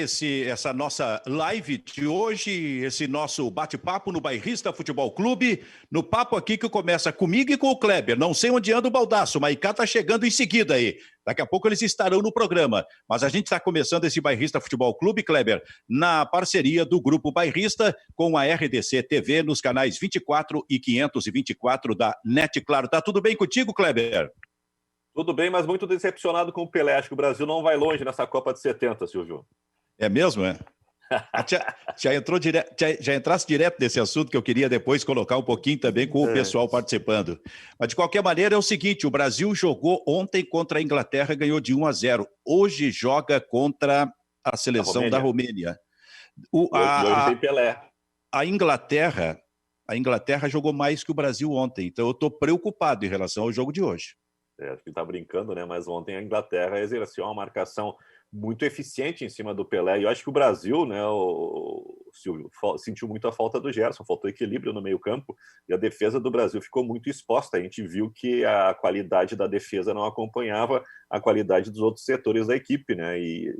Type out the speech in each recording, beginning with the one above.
essa nossa live de hoje, esse nosso bate-papo no Bairrista Futebol Clube, no papo aqui que começa comigo e com o Kleber. Não sei onde anda o Baldasso, o Maicá está chegando em seguida aí. Daqui a pouco eles estarão no programa. Mas a gente está começando esse Bairrista Futebol Clube, Kleber, na parceria do Grupo Bairrista com a RDC TV nos canais 24 e 524 da NET Claro. Tá tudo bem contigo, Kleber? Tudo bem, mas muito decepcionado com o Pelé. Acho que o Brasil não vai longe nessa Copa de 70, Silvio. É mesmo, é? Já entrasse direto nesse assunto que eu queria depois colocar um pouquinho também com o pessoal participando. Mas, de qualquer maneira, é o seguinte, o Brasil jogou ontem contra a Inglaterra e ganhou de 1-0. Hoje joga contra a seleção da Romênia. E hoje tem Pelé. A Inglaterra jogou mais que o Brasil ontem, então eu estou preocupado em relação ao jogo de hoje. Acho que está brincando, né? Mas ontem a Inglaterra exerceu uma marcação muito eficiente em cima do Pelé. E eu acho que o Brasil, né, o Silvio, sentiu muito a falta do Gerson, faltou equilíbrio no meio-campo e a defesa do Brasil ficou muito exposta. A gente viu que a qualidade da defesa não acompanhava a qualidade dos outros setores da equipe, né? E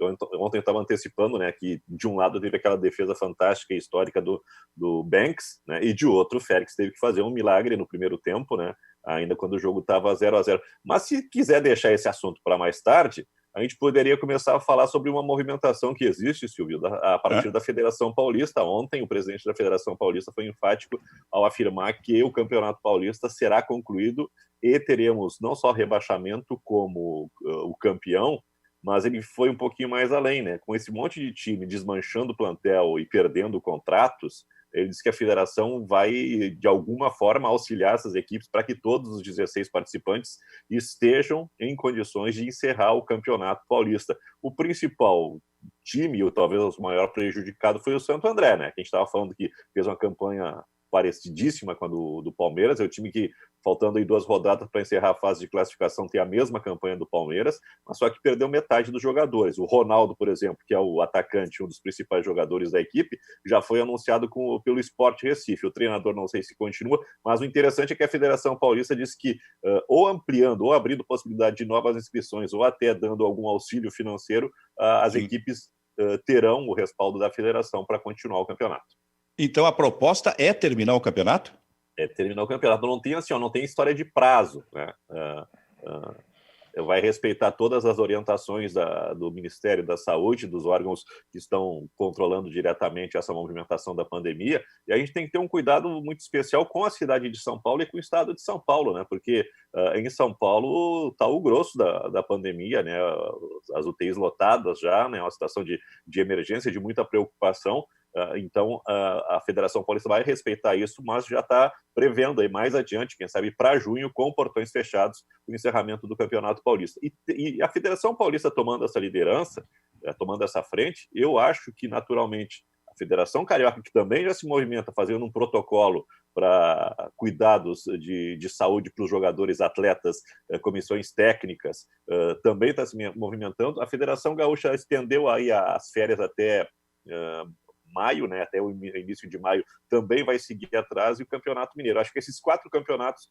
ontem eu estava antecipando, né, que de um lado teve aquela defesa fantástica e histórica do Banks, né, e de outro o Félix teve que fazer um milagre no primeiro tempo, né, ainda quando o jogo estava 0-0. Mas se quiser deixar esse assunto para mais tarde, a gente poderia começar a falar sobre uma movimentação que existe, Silvio, a partir da Federação Paulista. Ontem, o presidente da Federação Paulista foi enfático ao afirmar que o Campeonato Paulista será concluído e teremos não só rebaixamento como o campeão, mas ele foi um pouquinho mais além, né? Com esse monte de time desmanchando o plantel e perdendo contratos, ele disse que a federação vai, de alguma forma, auxiliar essas equipes para que todos os 16 participantes estejam em condições de encerrar o Campeonato Paulista. O principal time, ou talvez o maior prejudicado, foi o Santo André, né? Que a gente estava falando que fez uma campanha parecidíssima com a do Palmeiras. É o time que, faltando aí 2 rodadas para encerrar a fase de classificação, tem a mesma campanha do Palmeiras, mas só que perdeu metade dos jogadores. O Ronaldo, por exemplo, que é o atacante, um dos principais jogadores da equipe, já foi anunciado pelo Sport Recife. O treinador não sei se continua, mas o interessante é que a Federação Paulista disse que ou ampliando, ou abrindo possibilidade de novas inscrições, ou até dando algum auxílio financeiro, as equipes terão o respaldo da federação para continuar o campeonato. Então a proposta é terminar o campeonato? É terminar o campeonato. Não tem assim, não tem história de prazo, né? Vai respeitar todas as orientações do Ministério da Saúde, dos órgãos que estão controlando diretamente essa movimentação da pandemia, e a gente tem que ter um cuidado muito especial com a cidade de São Paulo e com o estado de São Paulo, né? Porque em São Paulo está o grosso da pandemia, né? As UTIs lotadas já, né? Uma situação de emergência, de muita preocupação. Então, a Federação Paulista vai respeitar isso, mas já está prevendo aí mais adiante, quem sabe para junho, com portões fechados, o encerramento do Campeonato Paulista. E a Federação Paulista tomando essa liderança, tomando essa frente, eu acho que, naturalmente, a Federação Carioca, que também já se movimenta fazendo um protocolo para cuidados de saúde para os jogadores, atletas, comissões técnicas, também está se movimentando. A Federação Gaúcha estendeu aí as férias até maio, né, até o início de maio, também vai seguir atrás, e o Campeonato Mineiro. Acho que esses 4 campeonatos,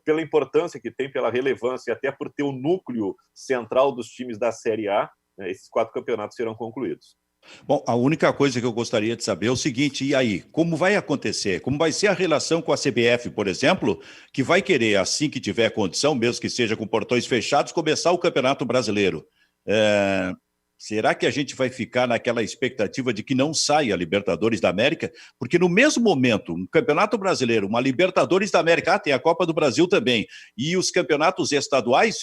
pela importância que tem, pela relevância, e até por ter o núcleo central dos times da Série A, né, esses 4 campeonatos serão concluídos. Bom, a única coisa que eu gostaria de saber é o seguinte, e aí, como vai acontecer? Como vai ser a relação com a CBF, por exemplo, que vai querer, assim que tiver condição, mesmo que seja com portões fechados, começar o Campeonato Brasileiro? Será que a gente vai ficar naquela expectativa de que não saia a Libertadores da América? Porque no mesmo momento, um Campeonato Brasileiro, uma Libertadores da América, tem a Copa do Brasil também, e os campeonatos estaduais,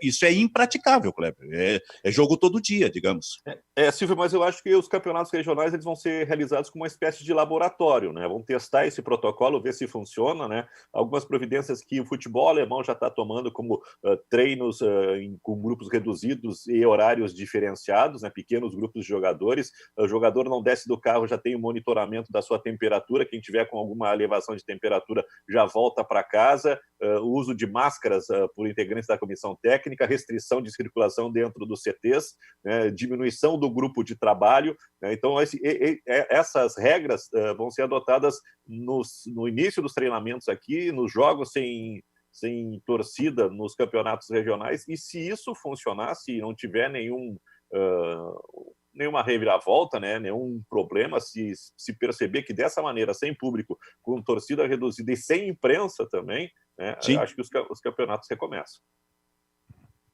isso é impraticável, Kleber. É jogo todo dia, digamos. Silvio, mas eu acho que os campeonatos regionais eles vão ser realizados como uma espécie de laboratório, né? Vão testar esse protocolo, ver se funciona, né? Algumas providências que o futebol alemão já está tomando, como treinos com grupos reduzidos e horários diferenciados, né? Pequenos grupos de jogadores. O jogador não desce do carro, já tem o monitoramento da sua temperatura. Quem tiver com alguma elevação de temperatura já volta para casa. O uso de máscaras por integrantes da comissão técnica, restrição de circulação dentro dos CTs, né? Diminuição do grupo de trabalho, né? Então essas regras vão ser adotadas no início dos treinamentos aqui, nos jogos sem torcida nos campeonatos regionais, e se isso funcionar, se não tiver nenhum nenhuma reviravolta, né? Nenhum problema se perceber que dessa maneira, sem público, com torcida reduzida e sem imprensa também, né? Sim. Acho que os campeonatos recomeçam.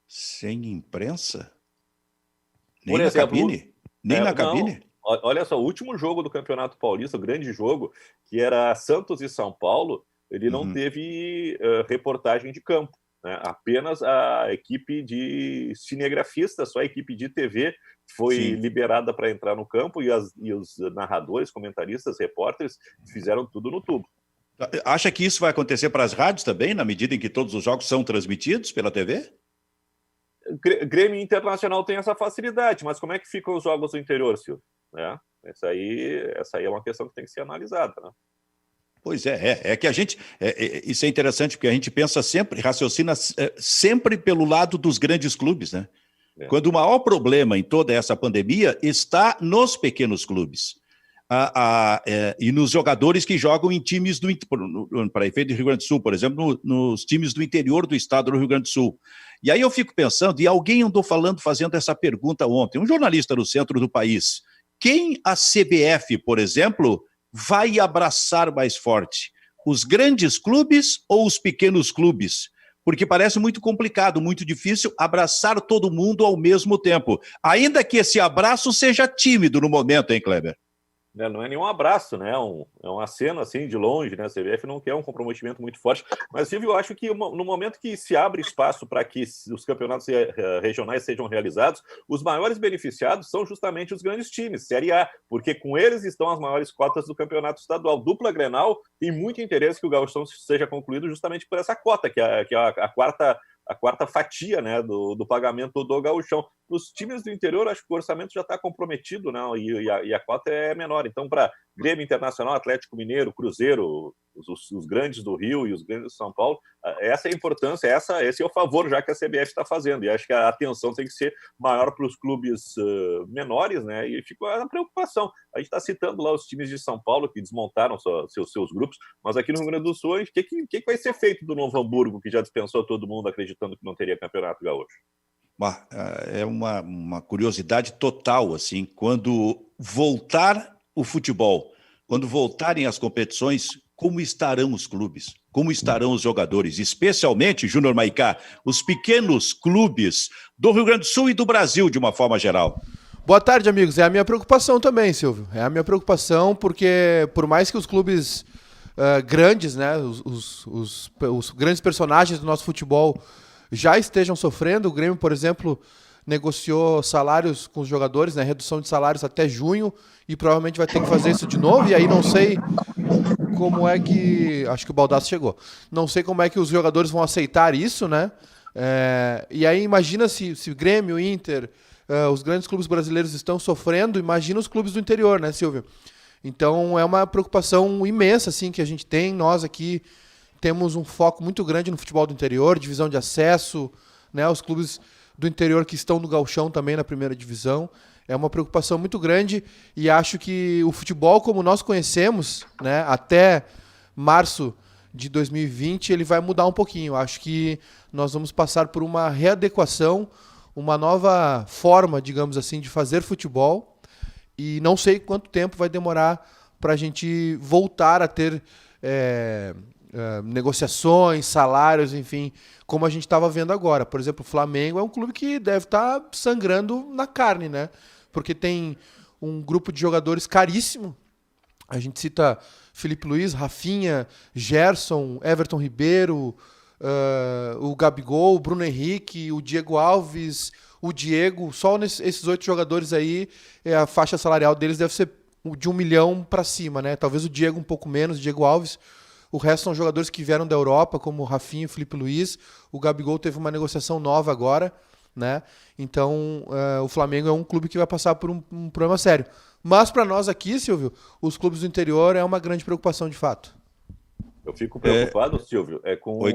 Sem imprensa? Por Nem na exemplo, cabine? Nem na não, cabine? olha só, o último jogo do Campeonato Paulista, o grande jogo, que era Santos e São Paulo, ele não teve reportagem de campo, né? Apenas a equipe de cinegrafistas, só a equipe de TV foi Sim. liberada para entrar no campo e os narradores, comentaristas, repórteres fizeram tudo no tubo. Acha que isso vai acontecer para as rádios também, na medida em que todos os jogos são transmitidos pela TV? Grêmio Internacional tem essa facilidade, mas como é que ficam os jogos do interior, Silvio? Essa aí é uma questão que tem que ser analisada, né? Pois é que a gente, isso é interessante, porque a gente pensa sempre, raciocina sempre pelo lado dos grandes clubes, né? Quando o maior problema em toda essa pandemia está nos pequenos clubes. E nos jogadores que jogam em times para efeito do Rio Grande do Sul, por exemplo, nos times do interior do estado do Rio Grande do Sul. E aí eu fico pensando, e alguém andou fazendo essa pergunta ontem, um jornalista do centro do país, quem a CBF, por exemplo, vai abraçar mais forte? Os grandes clubes ou os pequenos clubes? Porque parece muito complicado, muito difícil abraçar todo mundo ao mesmo tempo. Ainda que esse abraço seja tímido no momento, hein, Kleber? Não é nenhum abraço, né? É um aceno assim de longe, né? A CBF não quer um comprometimento muito forte. Mas, Silvio, eu acho que no momento que se abre espaço para que os campeonatos regionais sejam realizados, os maiores beneficiados são justamente os grandes times, Série A, porque com eles estão as maiores cotas do campeonato estadual. Dupla Grenal tem muito interesse que o Gauchão seja concluído justamente por essa cota, que é a quarta fatia, né, do pagamento do Gauchão. Nos times do interior, acho que o orçamento já está comprometido, né, e a cota é menor. Então, para Grêmio Internacional, Atlético Mineiro, Cruzeiro, os grandes do Rio e os grandes de São Paulo, essa é a importância, esse é o favor já que a CBF está fazendo. E acho que a atenção tem que ser maior para os clubes menores, né, e fica a preocupação. A gente está citando lá os times de São Paulo que desmontaram seus grupos, mas aqui no Rio Grande do Sul, o que vai ser feito do Novo Hamburgo, que já dispensou todo mundo acreditando que não teria campeonato gaúcho? É uma curiosidade total, assim, quando voltar o futebol, quando voltarem as competições, como estarão os clubes, como estarão os jogadores, especialmente, Júnior Maicá, os pequenos clubes do Rio Grande do Sul e do Brasil, de uma forma geral. Boa tarde, amigos. É a minha preocupação também, Silvio. É a minha preocupação porque, por mais que os clubes grandes, né, os grandes personagens do nosso futebol já estejam sofrendo, o Grêmio, por exemplo, negociou salários com os jogadores, né, redução de salários até junho, e provavelmente vai ter que fazer isso de novo, e aí não sei como é que... Acho que o Baldasso chegou. Não sei como é que os jogadores vão aceitar isso, né? E aí imagina se Grêmio, Inter, os grandes clubes brasileiros estão sofrendo, imagina os clubes do interior, né, Silvio? Então é uma preocupação imensa assim, que a gente tem. Nós aqui temos um foco muito grande no futebol do interior, divisão de acesso, né, os clubes do interior que estão no gauchão também na primeira divisão. É uma preocupação muito grande e acho que o futebol como nós conhecemos, né, até março de 2020, ele vai mudar um pouquinho. Acho que nós vamos passar por uma readequação, uma nova forma, digamos assim, de fazer futebol, e não sei quanto tempo vai demorar para a gente voltar a ter negociações, salários, enfim, como a gente estava vendo agora. Por exemplo, o Flamengo é um clube que deve estar sangrando na carne, né? Porque tem um grupo de jogadores caríssimo. A gente cita Felipe Luiz, Rafinha, Gerson, Everton Ribeiro, o Gabigol, o Bruno Henrique, o Diego Alves, o Diego. Só esses 8 jogadores aí, a faixa salarial deles deve ser de 1 milhão para cima, né? Talvez o Diego um pouco menos, o Diego Alves. O resto são jogadores que vieram da Europa, como o Rafinha e o Felipe Luiz. O Gabigol teve uma negociação nova agora, né? Então, o Flamengo é um clube que vai passar por um problema sério. Mas para nós aqui, Silvio, os clubes do interior é uma grande preocupação de fato. Eu fico preocupado, Silvio, com Oi,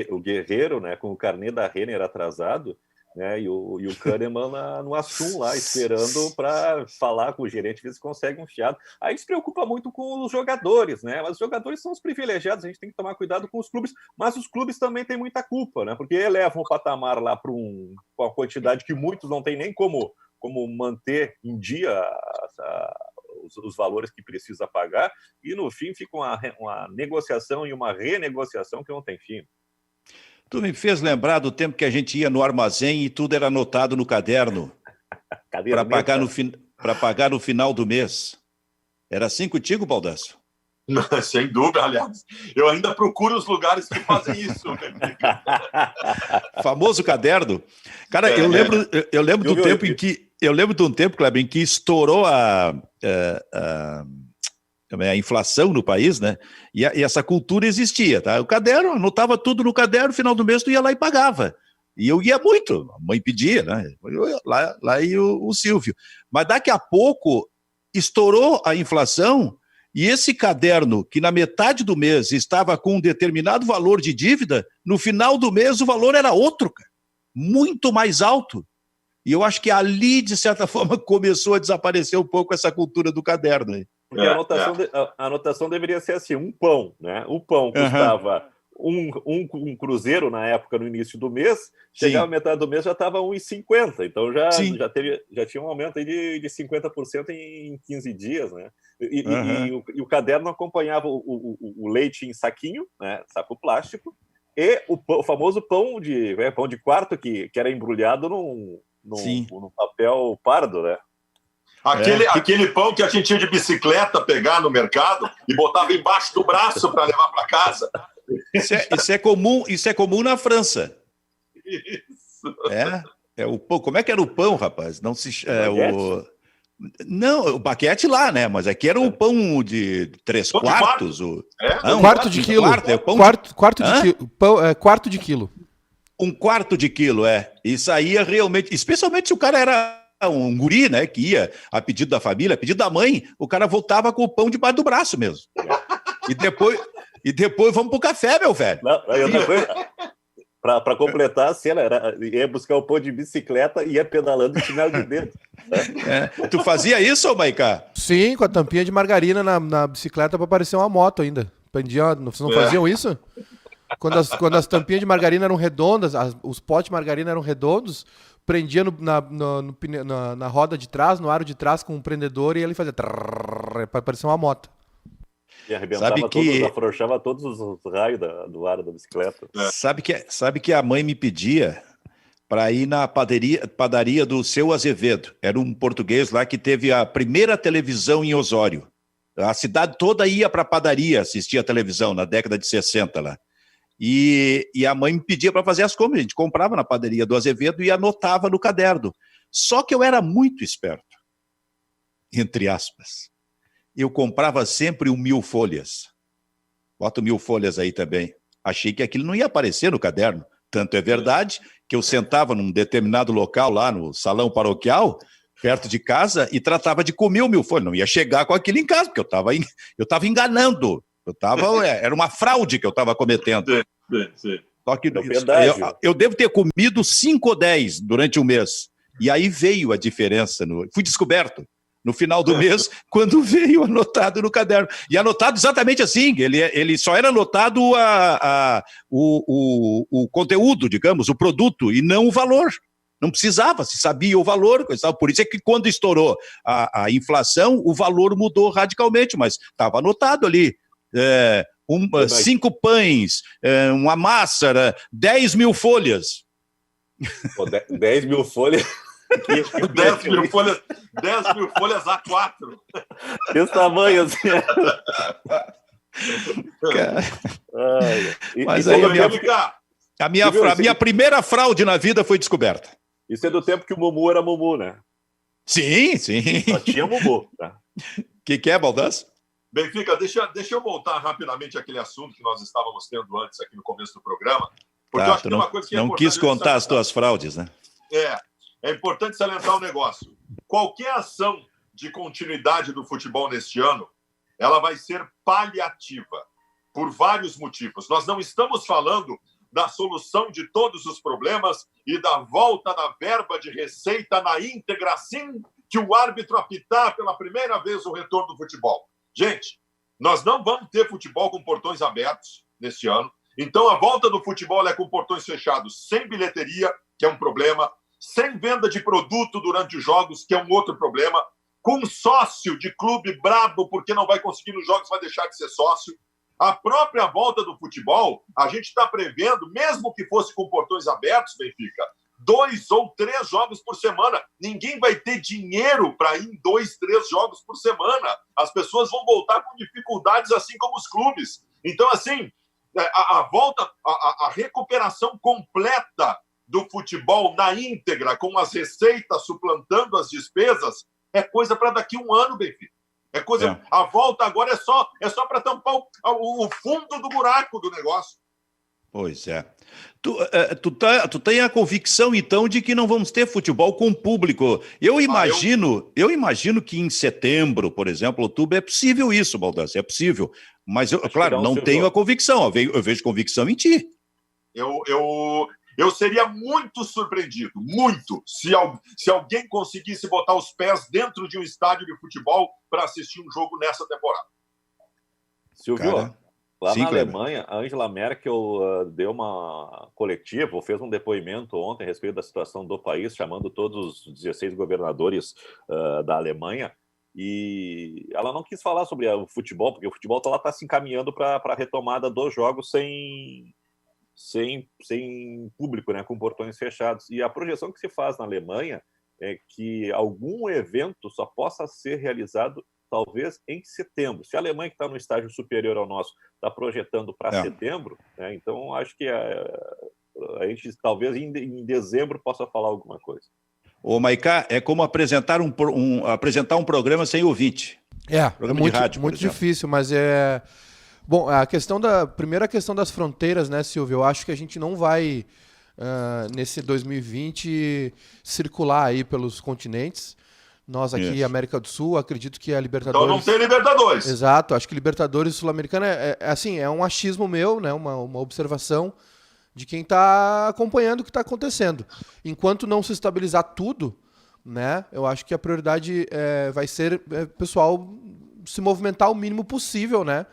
o Guerreiro, né, com o carnê da Renner atrasado, né, e o Kahneman no Assum lá, esperando para falar com o gerente, ver se consegue um fiado. A gente se preocupa muito com os jogadores, né? Mas os jogadores são os privilegiados, a gente tem que tomar cuidado com os clubes, mas os clubes também têm muita culpa, né? Porque elevam o patamar lá para uma quantidade que muitos não têm nem como como manter em dia os valores que precisa pagar, e no fim fica uma negociação e uma renegociação que não tem fim. Tu me fez lembrar do tempo que a gente ia no armazém e tudo era anotado no caderno para pagar no final do mês. Era assim contigo, Baldasso? Sem dúvida, aliás. Eu ainda procuro os lugares que fazem isso. Famoso caderno. Cara, eu lembro do tempo em que... Eu lembro de um tempo, Kleber, em que estourou a inflação no país, né? E essa cultura existia, tá? O caderno, anotava tudo no caderno, no final do mês tu ia lá e pagava. E eu ia muito, a mãe pedia, né? Lá ia o Silvio. Mas daqui a pouco estourou a inflação e esse caderno, que na metade do mês estava com um determinado valor de dívida, no final do mês o valor era outro, cara, muito mais alto. E eu acho que ali, de certa forma, começou a desaparecer um pouco essa cultura do caderno. Porque a anotação deveria ser assim, um pão, né? O pão custava um cruzeiro na época, no início do mês, chegava a metade do mês já estava 1,50, então já tinha um aumento aí de 50% em 15 dias, né? E o caderno acompanhava o leite em saquinho, né? Saco plástico, e o famoso pão de quarto que era embrulhado num papel pardo, né? Aquele pão que a gente tinha de bicicleta pegar no mercado e botava embaixo do braço para levar para casa. Isso é comum na França. Isso. O pão. Como é que era o pão, rapaz? Não se Não, o baguete lá, né? Mas aqui era um pão de 3/4. Um quarto de quilo. Quarto de quilo. Um quarto de quilo, Isso aí realmente, especialmente se o cara era um guri, né, que ia a pedido da família, a pedido da mãe, o cara voltava com o pão debaixo do braço mesmo. E depois vamos pro café, meu velho. Para completar a cena, ia buscar o pão de bicicleta e ia pedalando de chinelo de dedo. Tu fazia isso, ô Maiká? Sim, com a tampinha de margarina na bicicleta para parecer uma moto ainda. Vocês não faziam isso? Quando as tampinhas de margarina eram redondas, os potes de margarina eram redondos, prendia na roda de trás, no aro de trás com um prendedor e ele fazia para parecer uma moto. E arrebentava afrouxava todos os raios do aro da bicicleta. Sabe que a mãe me pedia para ir na padaria do Seu Azevedo. Era um português lá que teve a primeira televisão em Osório. A cidade toda ia para a padaria assistir a televisão na década de 60 lá. E a mãe me pedia para fazer as compras. A gente comprava na padaria do Azevedo e anotava no caderno. Só que eu era muito esperto, entre aspas. Eu comprava sempre 1.000 folhas. Bota 1.000 folhas aí também. Achei que aquilo não ia aparecer no caderno. Tanto é verdade que eu sentava num determinado local lá no salão paroquial, perto de casa, e tratava de comer 1.000 folhas. Não ia chegar com aquilo em casa, porque eu estava enganando. Era uma fraude que eu estava cometendo. Sim. Só que eu devo ter comido 5 ou 10 durante um mês. E aí veio a diferença. Fui descoberto no final do mês, quando veio anotado no caderno. E anotado exatamente assim. Ele só era anotado o conteúdo, digamos, o produto, e não o valor. Não precisava, se sabia o valor. Por isso é que quando estourou a inflação, o valor mudou radicalmente, mas estava anotado ali. 5 pães, uma massa, 10.000 folhas. 10.000 folhas. 10.000 folhas. 10.000 folhas A4. Esse tamanho assim. Mas aí a minha primeira fraude na vida foi descoberta. Isso é do tempo que o Mumu era Mumu, né? Sim. Só tinha Mumu. Tá? Que é, Baldasso? Benfica, deixa eu voltar rapidamente àquele assunto que nós estávamos tendo antes aqui no começo do programa, porque eu acho que tem uma coisa que é importante. Não quis contar as tuas fraudes, né? É importante salientar um negócio. Qualquer ação de continuidade do futebol neste ano, ela vai ser paliativa, por vários motivos. Nós não estamos falando da solução de todos os problemas e da volta da verba de receita na íntegra, assim que o árbitro apitar pela primeira vez o retorno do futebol. Gente, nós não vamos ter futebol com portões abertos neste ano. Então, a volta do futebol é com portões fechados, sem bilheteria, que é um problema, sem venda de produto durante os jogos, que é um outro problema, com sócio de clube brabo, porque não vai conseguir nos jogos, vai deixar de ser sócio. A própria volta do futebol, a gente está prevendo, mesmo que fosse com portões abertos, Benfica, 2 ou 3 jogos por semana. Ninguém vai ter dinheiro para ir em 2, 3 jogos por semana. As pessoas vão voltar com dificuldades, assim como os clubes. Então, assim, a volta, a recuperação completa do futebol na íntegra, com as receitas suplantando as despesas, é coisa para daqui a um ano, Benfica. É coisa. A volta agora é só para tampar o fundo do buraco do negócio. Pois é. Tu tem a convicção, então, de que não vamos ter futebol com público. Eu imagino que em setembro, por exemplo, outubro, é possível isso, Baldassio, é possível. Mas, claro, não tenho a convicção. Eu vejo convicção em ti. Eu seria muito surpreendido, muito, se alguém conseguisse botar os pés dentro de um estádio de futebol para assistir um jogo nessa temporada. Silvio, lá na Alemanha, a Angela Merkel deu uma coletiva, fez um depoimento ontem a respeito da situação do país, chamando todos os 16 governadores da Alemanha, e ela não quis falar sobre o futebol, porque o futebol está se encaminhando para a retomada dos jogos sem público, né, com portões fechados. E a projeção que se faz na Alemanha é que algum evento só possa ser realizado talvez em setembro. Se a Alemanha, que está no estágio superior ao nosso, está projetando para setembro, né, então acho que a gente talvez em dezembro possa falar alguma coisa. Ô, Maiká, é como apresentar um programa sem ouvinte. Programa muito, de rádio, muito difícil, mas é... Bom, primeira questão das fronteiras, né, Silvio? Eu acho que a gente não vai, nesse 2020, circular aí pelos continentes. Nós aqui, América do Sul, acredito que a Libertadores... Então não tem Libertadores. Exato, acho que Libertadores Sul-Americana é um achismo meu, né, uma observação de quem está acompanhando o que está acontecendo. Enquanto não se estabilizar tudo, né, eu acho que a prioridade vai ser pessoal se movimentar o mínimo possível, né,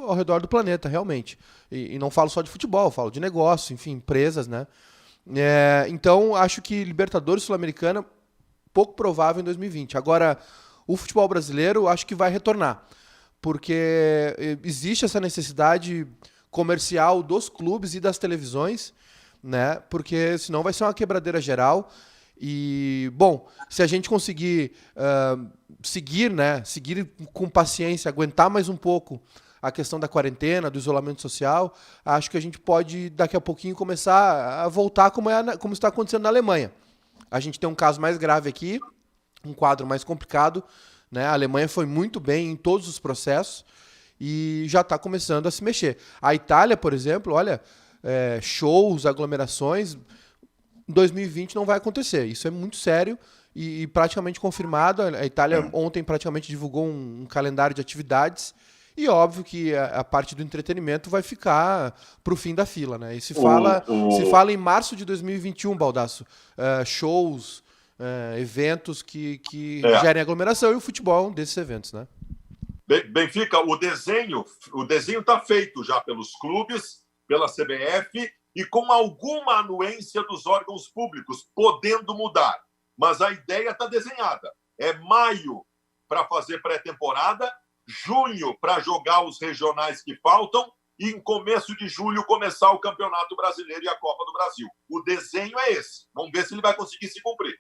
ao redor do planeta, realmente. E não falo só de futebol, falo de negócio, enfim, empresas, né? Então, acho que Libertadores Sul-Americana, pouco provável em 2020. Agora, o futebol brasileiro, acho que vai retornar, porque existe essa necessidade comercial dos clubes e das televisões, né? Porque senão vai ser uma quebradeira geral. E, bom, se a gente conseguir seguir com paciência, aguentar mais um pouco a questão da quarentena, do isolamento social, acho que a gente pode, daqui a pouquinho, começar a voltar como está acontecendo na Alemanha. A gente tem um caso mais grave aqui, um quadro mais complicado, né? A Alemanha foi muito bem em todos os processos e já está começando a se mexer. A Itália, por exemplo, olha, shows, aglomerações... Em 2020 não vai acontecer. Isso é muito sério e praticamente confirmado. A Itália ontem praticamente divulgou um calendário de atividades e óbvio que a parte do entretenimento vai ficar para o fim da fila, né? E se fala em março de 2021, Baldasso, shows, eventos que gerem aglomeração, e o futebol é um desses eventos, né? Benfica, o desenho está feito já pelos clubes, pela CBF, e com alguma anuência dos órgãos públicos, podendo mudar. Mas a ideia está desenhada. É maio para fazer pré-temporada, junho para jogar os regionais que faltam e em começo de julho começar o Campeonato Brasileiro e a Copa do Brasil. O desenho é esse. Vamos ver se ele vai conseguir se cumprir.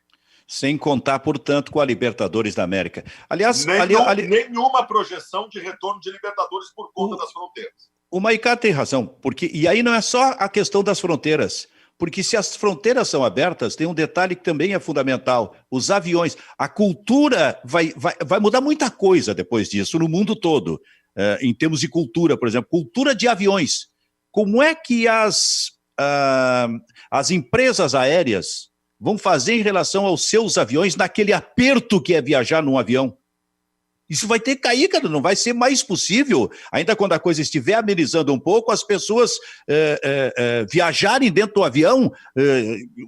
Sem contar, portanto, com a Libertadores da América. Aliás, nenhuma projeção de retorno de Libertadores por conta das fronteiras. O Maiká tem razão, e aí não é só a questão das fronteiras, porque se as fronteiras são abertas, tem um detalhe que também é fundamental, os aviões, a cultura vai mudar muita coisa depois disso, no mundo todo, em termos de cultura, por exemplo, cultura de aviões. Como é que as empresas aéreas vão fazer em relação aos seus aviões naquele aperto que é viajar num avião? Isso vai ter que cair, cara, não vai ser mais possível, ainda quando a coisa estiver amenizando um pouco, as pessoas viajarem dentro do avião,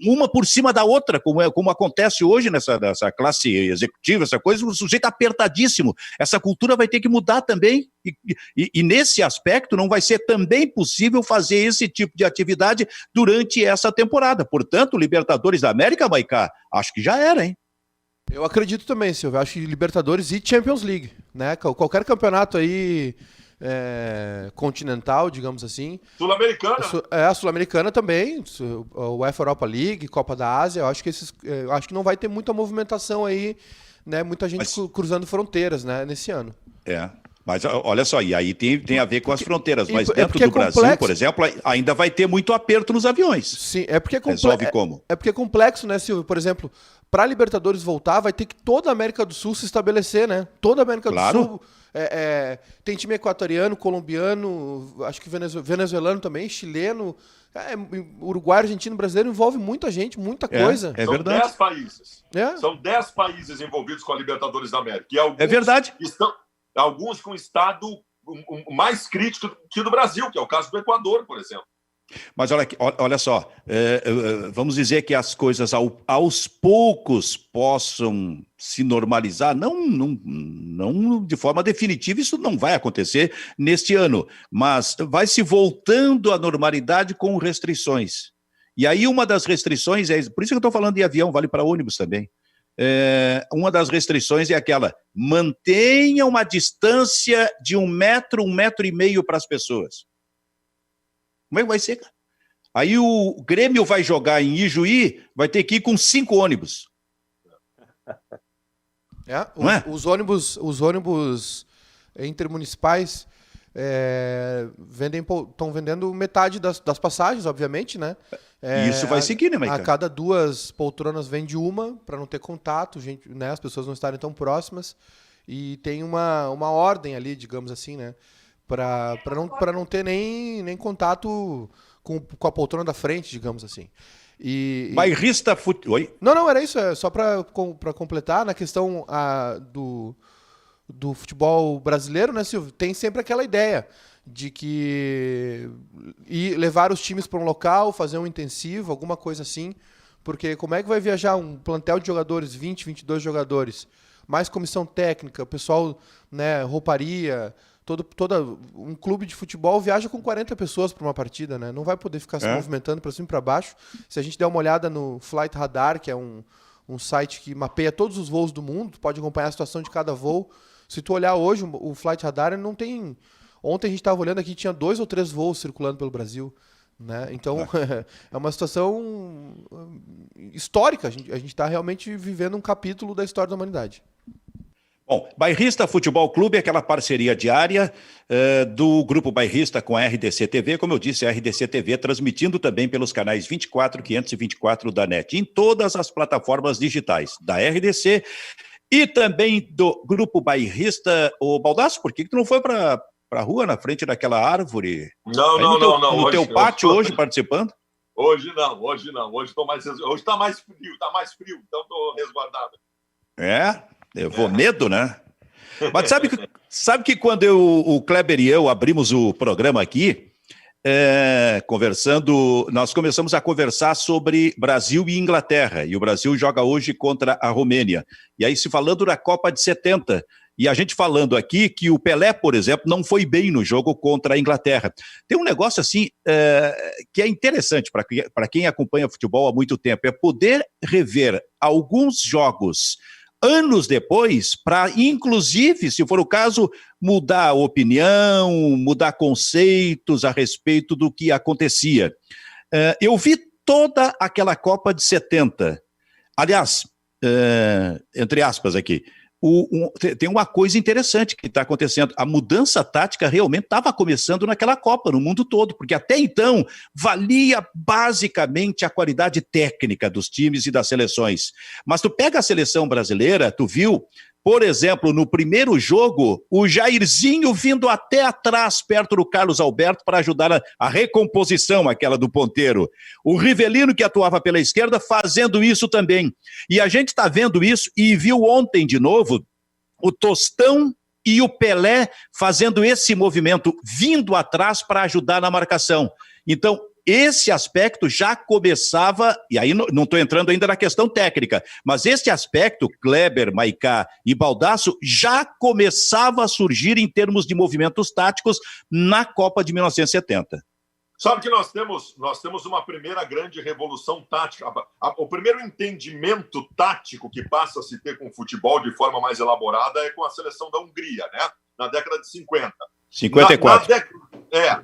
uma por cima da outra, como acontece hoje nessa classe executiva, essa coisa, o sujeito apertadíssimo. Essa cultura vai ter que mudar também, e nesse aspecto não vai ser também possível fazer esse tipo de atividade durante essa temporada. Portanto, Libertadores da América, Maicá, acho que já era, hein? Eu acredito também, Silvio. Acho que Libertadores e Champions League, né? Qualquer campeonato aí continental, digamos assim. Sul-Americana. A Sul-Americana também, a UEFA Europa League, Copa da Ásia. Eu acho que não vai ter muita movimentação aí, né? Muita gente cruzando fronteiras, né? Nesse ano. Mas olha só, e aí tem a ver com as fronteiras, mas dentro do Brasil, por exemplo, ainda vai ter muito aperto nos aviões. Sim, é porque resolve como? É porque é complexo, né, Silvio? Por exemplo, para a Libertadores voltar, vai ter que toda a América do Sul se estabelecer, né? Toda a América do Sul. Tem time equatoriano, colombiano, acho que venezuelano também, chileno, Uruguai, argentino, brasileiro, envolve muita gente, muita coisa. São verdade. 10 países. São 10 países envolvidos com a Libertadores da América. E alguns verdade. Alguns com o estado mais crítico que do Brasil, que é o caso do Equador, por exemplo. Mas olha só, vamos dizer que as coisas aos poucos possam se normalizar, não de forma definitiva, isso não vai acontecer neste ano, mas vai se voltando à normalidade com restrições. E aí uma das restrições, por isso que eu estou falando de avião, vale para ônibus também. Uma das restrições é aquela: mantenha uma distância de 1 metro, 1,5 metro para as pessoas. Como é que vai ser, cara? Aí o Grêmio vai jogar em Ijuí, vai ter que ir com 5 ônibus. Os ônibus intermunicipais estão vendendo metade das passagens, obviamente, né? Isso vai seguir, né, Maicon? A cada 2 poltronas vende uma, para não ter contato, né? As pessoas não estarem tão próximas. E tem uma ordem ali, digamos assim, né? Para não ter nem contato com a poltrona da frente, digamos assim. Bairrista Oi? Não, era isso. Só para completar, na questão do futebol brasileiro, né, Silvio? Tem sempre aquela ideia de que levar os times para um local, fazer um intensivo, alguma coisa assim, porque como é que vai viajar um plantel de jogadores, 20, 22 jogadores, mais comissão técnica, pessoal, né, rouparia, um clube de futebol viaja com 40 pessoas para uma partida, né? Não vai poder ficar se movimentando para cima e para baixo. Se a gente der uma olhada no Flight Radar, que é um site que mapeia todos os voos do mundo, tu pode acompanhar a situação de cada voo. Se tu olhar hoje, o Flight Radar não tem... Ontem a gente estava olhando aqui, tinha 2 ou 3 voos circulando pelo Brasil, né? Então, é uma situação histórica. A gente está realmente vivendo um capítulo da história da humanidade. Bom, Bairrista Futebol Clube é aquela parceria diária do Grupo Bairrista com a RDC TV, como eu disse, a RDC TV transmitindo também pelos canais 24, 524 da NET, em todas as plataformas digitais da RDC e também do Grupo Bairrista. Ô Baldasso, por que tu não foi para a rua, na frente daquela árvore? Não. No teu pátio hoje, participando? Hoje não. Hoje está mais frio, então estou resguardado. Eu vou medo, né? Mas sabe que quando o Kleber e eu abrimos o programa aqui, conversando, nós começamos a conversar sobre Brasil e Inglaterra, e o Brasil joga hoje contra a Romênia. E aí se falando da Copa de 70, e a gente falando aqui que o Pelé, por exemplo, não foi bem no jogo contra a Inglaterra. Tem um negócio assim que é interessante para quem acompanha futebol há muito tempo, é poder rever alguns jogos anos depois, para, inclusive, se for o caso, mudar a opinião, mudar conceitos a respeito do que acontecia. Eu vi toda aquela Copa de 70. Aliás, entre aspas aqui, tem uma coisa interessante que está acontecendo. A mudança tática realmente estava começando naquela Copa, no mundo todo, porque até então valia basicamente a qualidade técnica dos times e das seleções. Mas tu pega a seleção brasileira, tu viu, por exemplo, no primeiro jogo, o Jairzinho vindo até atrás, perto do Carlos Alberto, para ajudar a recomposição, aquela do ponteiro. O Rivelino, que atuava pela esquerda, fazendo isso também. E a gente está vendo isso e viu ontem de novo o Tostão e o Pelé fazendo esse movimento, vindo atrás para ajudar na marcação. Então, esse aspecto já começava, e aí não estou entrando ainda na questão técnica, mas esse aspecto, Kleber, Maicá e Baldasso, já começava a surgir em termos de movimentos táticos na Copa de 1970. Sabe que nós temos uma primeira grande revolução tática. O primeiro entendimento tático que passa a se ter com o futebol de forma mais elaborada é com a seleção da Hungria, né? Na década de 50. 54.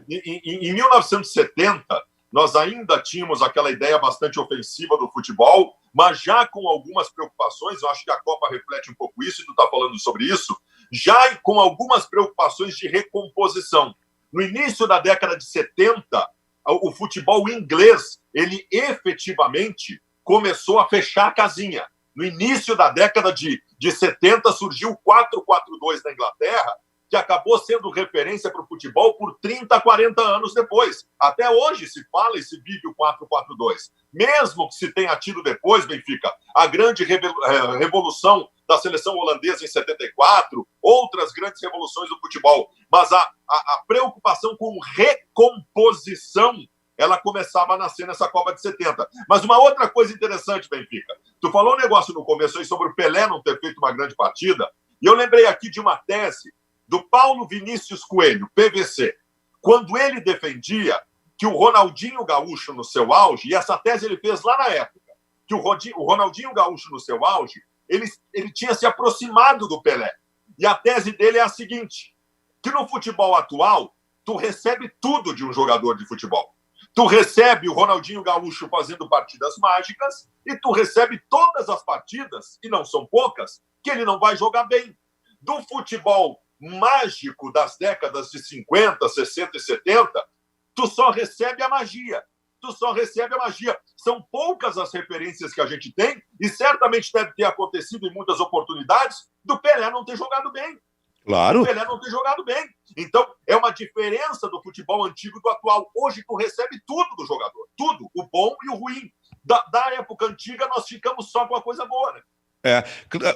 Em 1970, nós ainda tínhamos aquela ideia bastante ofensiva do futebol, mas já com algumas preocupações, eu acho que a Copa reflete um pouco isso, e tu está falando sobre isso, já com algumas preocupações de recomposição. No início da década de 70, o futebol inglês, ele efetivamente começou a fechar a casinha. No início da década de 70, surgiu o 4-4-2 na Inglaterra, que acabou sendo referência para o futebol por 30, 40 anos depois. Até hoje se fala e se vive o 4-4-2. Mesmo que se tenha tido depois, Benfica, a grande revolução da seleção holandesa em 74, outras grandes revoluções do futebol. Mas a preocupação com recomposição, ela começava a nascer nessa Copa de 70. Mas uma outra coisa interessante, Benfica, tu falou um negócio no começo aí sobre o Pelé não ter feito uma grande partida, e eu lembrei aqui de uma tese do Paulo Vinícius Coelho, PVC, quando ele defendia que o Ronaldinho Gaúcho no seu auge, e essa tese ele fez lá na época, que o Ronaldinho Gaúcho no seu auge, ele tinha se aproximado do Pelé. E a tese dele é a seguinte, que no futebol atual, tu recebe tudo de um jogador de futebol. Tu recebe o Ronaldinho Gaúcho fazendo partidas mágicas e tu recebe todas as partidas, e não são poucas, que ele não vai jogar bem. Do futebol mágico das décadas de 50, 60 e 70, tu só recebe a magia. Tu só recebe a magia. São poucas as referências que a gente tem e certamente deve ter acontecido em muitas oportunidades do Pelé não ter jogado bem. Claro. O Pelé não ter jogado bem. Então, é uma diferença do futebol antigo do atual. Hoje, tu recebe tudo do jogador. Tudo. O bom e o ruim. Da época antiga, nós ficamos só com a coisa boa, né?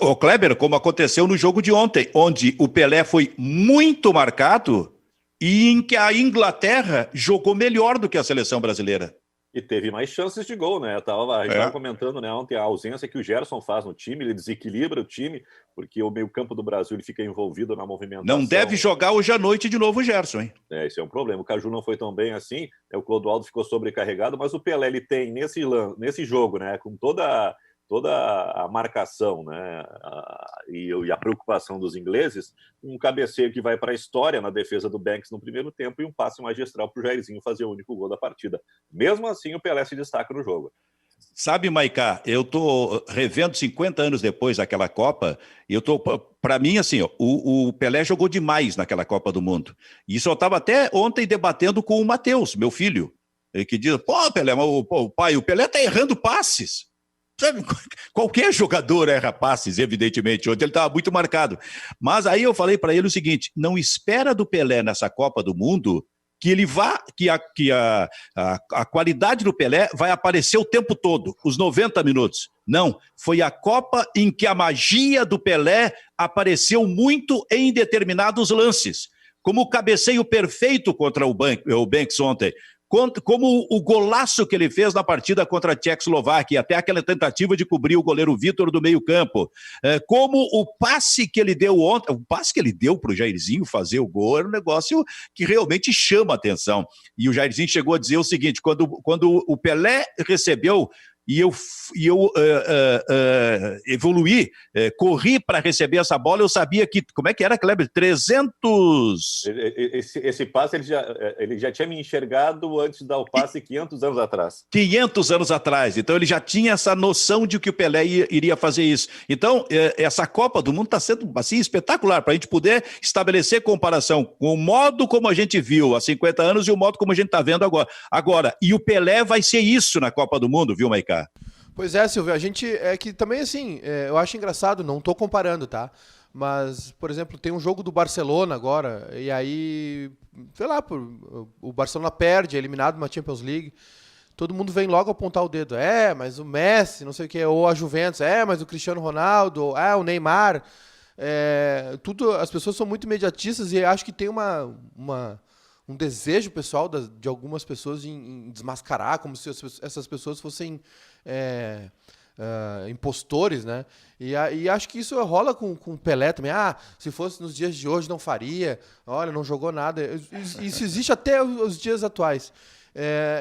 O Kleber, como aconteceu no jogo de ontem, onde o Pelé foi muito marcado e em que a Inglaterra jogou melhor do que a seleção brasileira. E teve mais chances de gol, né? A gente estava comentando, né, ontem a ausência que o Gerson faz no time, ele desequilibra o time, porque o meio-campo do Brasil ele fica envolvido na movimentação. Não deve jogar hoje à noite de novo o Gerson, hein? Esse é um problema. O Caju não foi tão bem assim, o Clodoaldo ficou sobrecarregado, mas o Pelé ele tem nesse jogo, né, com toda a marcação, né, e a preocupação dos ingleses, um cabeceio que vai para a história na defesa do Banks no primeiro tempo e um passe magistral para o Jairzinho fazer o único gol da partida. Mesmo assim, o Pelé se destaca no jogo. Sabe, Maicá, eu tô revendo 50 anos depois daquela Copa, e para mim, assim, ó, o Pelé jogou demais naquela Copa do Mundo. E isso eu estava até ontem debatendo com o Matheus, meu filho, que diz, Pelé, mas o Pelé tá errando passes. Sabe, qualquer jogador erra passes, evidentemente, ontem ele estava muito marcado. Mas aí eu falei para ele o seguinte, não espera do Pelé nessa Copa do Mundo que ele a qualidade do Pelé vai aparecer o tempo todo, os 90 minutos. Não, foi a Copa em que a magia do Pelé apareceu muito em determinados lances, como o cabeceio perfeito contra o Banks ontem, como o golaço que ele fez na partida contra a Tchecoslováquia, até aquela tentativa de cobrir o goleiro Vitor do meio campo, como o passe que ele deu ontem, o passe que ele deu para o Jairzinho fazer o gol era um negócio que realmente chama a atenção. E o Jairzinho chegou a dizer o seguinte, quando o Pelé recebeu e eu evoluí, corri para receber essa bola, eu sabia que, como é que era, Kleber? 300... Esse passe, ele já tinha me enxergado antes de dar o passe 500 anos atrás. 500 anos atrás, então ele já tinha essa noção de que o Pelé iria fazer isso. Então, essa Copa do Mundo está sendo assim, espetacular, para a gente poder estabelecer comparação com o modo como a gente viu há 50 anos e o modo como a gente está vendo agora. E o Pelé vai ser isso na Copa do Mundo, viu, Maicá? Pois é, Silvio, a gente é que também assim, eu acho engraçado, não tô comparando, tá? Mas, por exemplo, tem um jogo do Barcelona agora, e aí, sei lá, o Barcelona perde, é eliminado numa Champions League, todo mundo vem logo apontar o dedo, mas o Messi, não sei o que, ou a Juventus, mas o Cristiano Ronaldo, ou o Neymar, tudo, as pessoas são muito imediatistas e acho que tem um desejo pessoal de algumas pessoas em desmascarar, como se essas pessoas fossem impostores, né? E acho que isso rola com o Pelé também. Se fosse nos dias de hoje não faria, olha, não jogou nada. Isso existe até os dias atuais.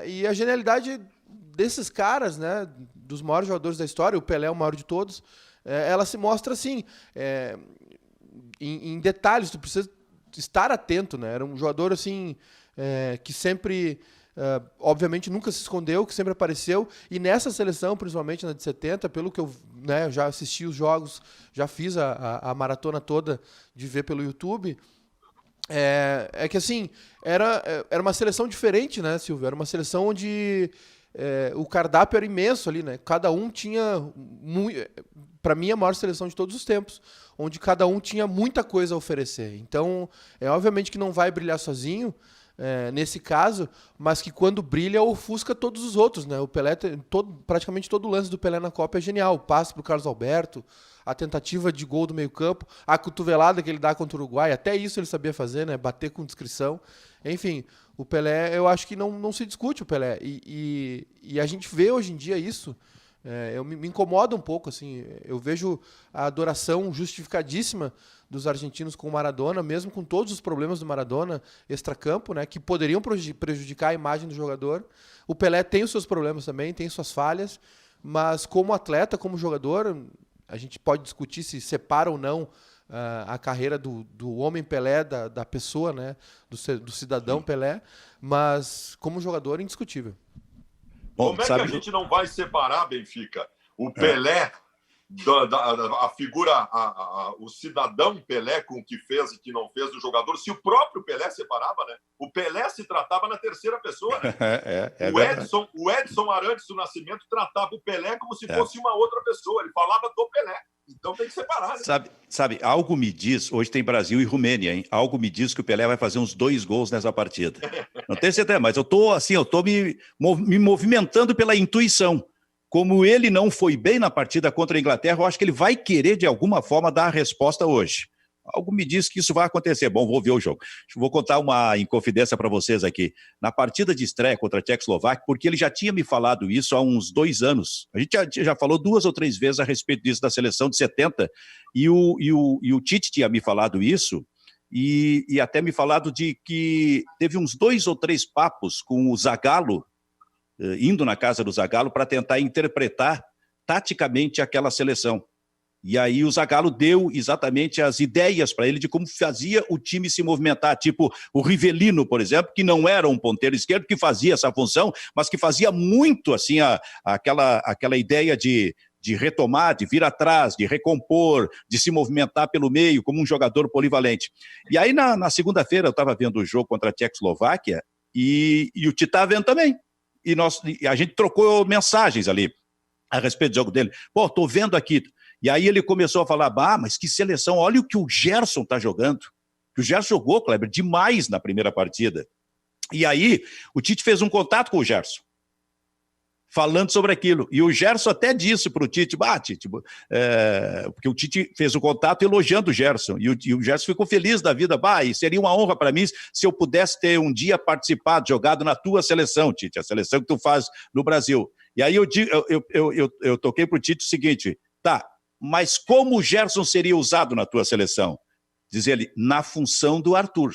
E a genialidade desses caras, né, dos maiores jogadores da história, o Pelé é o maior de todos, ela se mostra assim, em detalhes, tu precisa estar atento, né? Era um jogador assim, que sempre, obviamente, nunca se escondeu, que sempre apareceu, e nessa seleção, principalmente na de 70, pelo que eu, né, já assisti os jogos, já fiz a maratona toda de ver pelo YouTube, que assim, era uma seleção diferente, né, Silvio? Era uma seleção onde o cardápio era imenso ali, né? Cada um tinha, para mim, a maior seleção de todos os tempos, onde cada um tinha muita coisa a oferecer. Então, obviamente que não vai brilhar sozinho, nesse caso, mas que quando brilha ofusca todos os outros, né? O Pelé, praticamente todo o lance do Pelé na Copa é genial. O passe pro Carlos Alberto, a tentativa de gol do meio-campo, a cotovelada que ele dá contra o Uruguai, até isso ele sabia fazer, né? Bater com discrição. Enfim, o Pelé, eu acho que não se discute o Pelé. E a gente vê hoje em dia isso. Eu me incomoda um pouco, assim. Eu vejo a adoração justificadíssima dos argentinos com o Maradona, mesmo com todos os problemas do Maradona extracampo, né, que poderiam prejudicar a imagem do jogador. O Pelé tem os seus problemas também, tem suas falhas, mas como atleta, como jogador, a gente pode discutir se separa ou não a carreira do homem Pelé da pessoa, né, do cidadão Pelé, mas como jogador, indiscutível. Bom, como é que a gente não vai separar, Benfica, o Pelé, a figura, o cidadão Pelé com o que fez e que não fez do jogador, se o próprio Pelé separava, né? O Pelé se tratava na terceira pessoa, né? O Edson Arantes do Nascimento tratava o Pelé como se fosse uma outra pessoa. Ele falava do Pelé. Então tem que separar, né? Sabe, algo me diz, hoje tem Brasil e Romênia, hein? Algo me diz que o Pelé vai fazer uns 2 gols nessa partida. Não tenho certeza, mas eu tô me movimentando pela intuição. Como ele não foi bem na partida contra a Inglaterra, eu acho que ele vai querer, de alguma forma, dar a resposta hoje. Algo me diz que isso vai acontecer. Bom, vou ver o jogo. Vou contar uma inconfidência para vocês aqui. Na partida de estreia contra a Tchecoslováquia, porque ele já tinha me falado isso há uns 2 anos. A gente já falou 2 ou 3 vezes a respeito disso da seleção de 70, e o Tite tinha me falado isso, e até me falado de que teve uns 2 ou 3 papos com o Zagallo, indo na casa do Zagallo para tentar interpretar taticamente aquela seleção. E aí o Zagallo deu exatamente as ideias para ele de como fazia o time se movimentar, tipo o Rivellino, por exemplo, que não era um ponteiro esquerdo que fazia essa função, mas que fazia muito assim aquela ideia de retomar, de vir atrás, de recompor, de se movimentar pelo meio como um jogador polivalente. E aí na segunda-feira eu estava vendo o jogo contra a Tchecoslováquia e o Tite estava vendo também. E a gente trocou mensagens ali a respeito do jogo dele. Pô, tô vendo aqui. E aí ele começou a falar, mas que seleção, olha o que o Gerson tá jogando. O Gerson jogou, Kleber, demais na primeira partida. E aí o Tite fez um contato com o Gerson, falando sobre aquilo. E o Gerson até disse para o Tite, Tite, porque o Tite fez o contato elogiando o Gerson. E o Gerson ficou feliz da vida. E seria uma honra para mim se eu pudesse ter um dia participado, jogado na tua seleção, Tite, a seleção que tu faz no Brasil. E aí eu toquei para o Tite o seguinte, mas como o Gerson seria usado na tua seleção? Diz ele, na função do Arthur.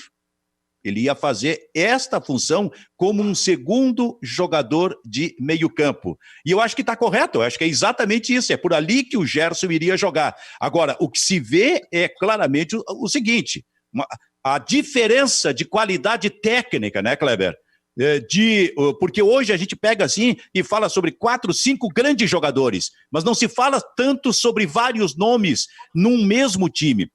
Ele ia fazer esta função como um segundo jogador de meio campo. E eu acho que está correto, eu acho que é exatamente isso, é por ali que o Gerson iria jogar. Agora, o que se vê é claramente o seguinte, a diferença de qualidade técnica, né, Kleber? Porque hoje a gente pega assim e fala sobre 4, 5 grandes jogadores, mas não se fala tanto sobre vários nomes num mesmo time,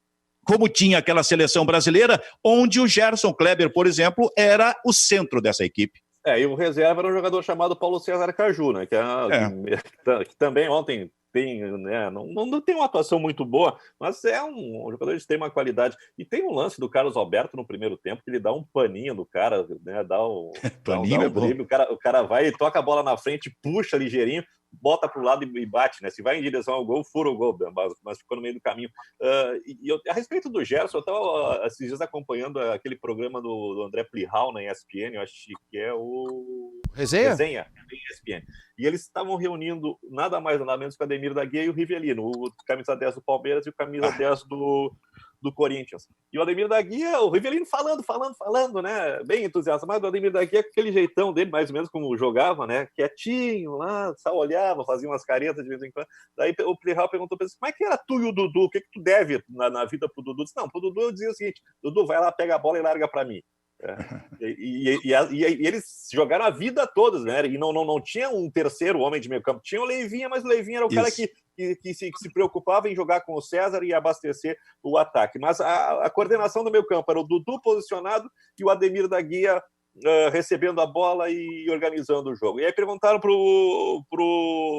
como tinha aquela seleção brasileira, onde o Gerson Kleber, por exemplo, era o centro dessa equipe. E o reserva era um jogador chamado Paulo César Caju, né? Que também ontem tem, né? Não tem uma atuação muito boa, mas é um jogador de extrema qualidade. E tem um lance do Carlos Alberto no primeiro tempo, que ele dá um paninho no cara, né? Dá um drible, o cara vai e toca a bola na frente, puxa ligeirinho. bota para o lado e bate, né? Se vai em direção ao gol, fura o gol, mas ficou no meio do caminho. A respeito do Gerson, eu estava esses dias acompanhando aquele programa do André Plihal na ESPN, eu acho que é o... Resenha, ESPN. E eles estavam reunindo nada mais nada menos que o Ademir da Guia e o Rivelino, o camisa 10 do Palmeiras e o camisa 10 do Corinthians. E o Ademir da Guia, o Rivelino falando, né? Bem entusiasmado, o Ademir da Guia com aquele jeitão dele, mais ou menos como jogava, né? Quietinho lá, só olhava, fazia umas caretas de vez em quando. Daí o Plihal perguntou para ele, como é que era tu e o Dudu? O que tu deve na vida pro Dudu? Disse, não, pro Dudu eu dizia o seguinte, Dudu, vai lá, pega a bola e larga para mim. E eles jogaram a vida toda, né? E não tinha um terceiro homem de meio campo, tinha o Leivinha, mas o Leivinha era o cara que se preocupava em jogar com o César e abastecer o ataque. Mas a coordenação do meio campo era o Dudu posicionado e o Ademir da Guia recebendo a bola e organizando o jogo. E aí perguntaram pro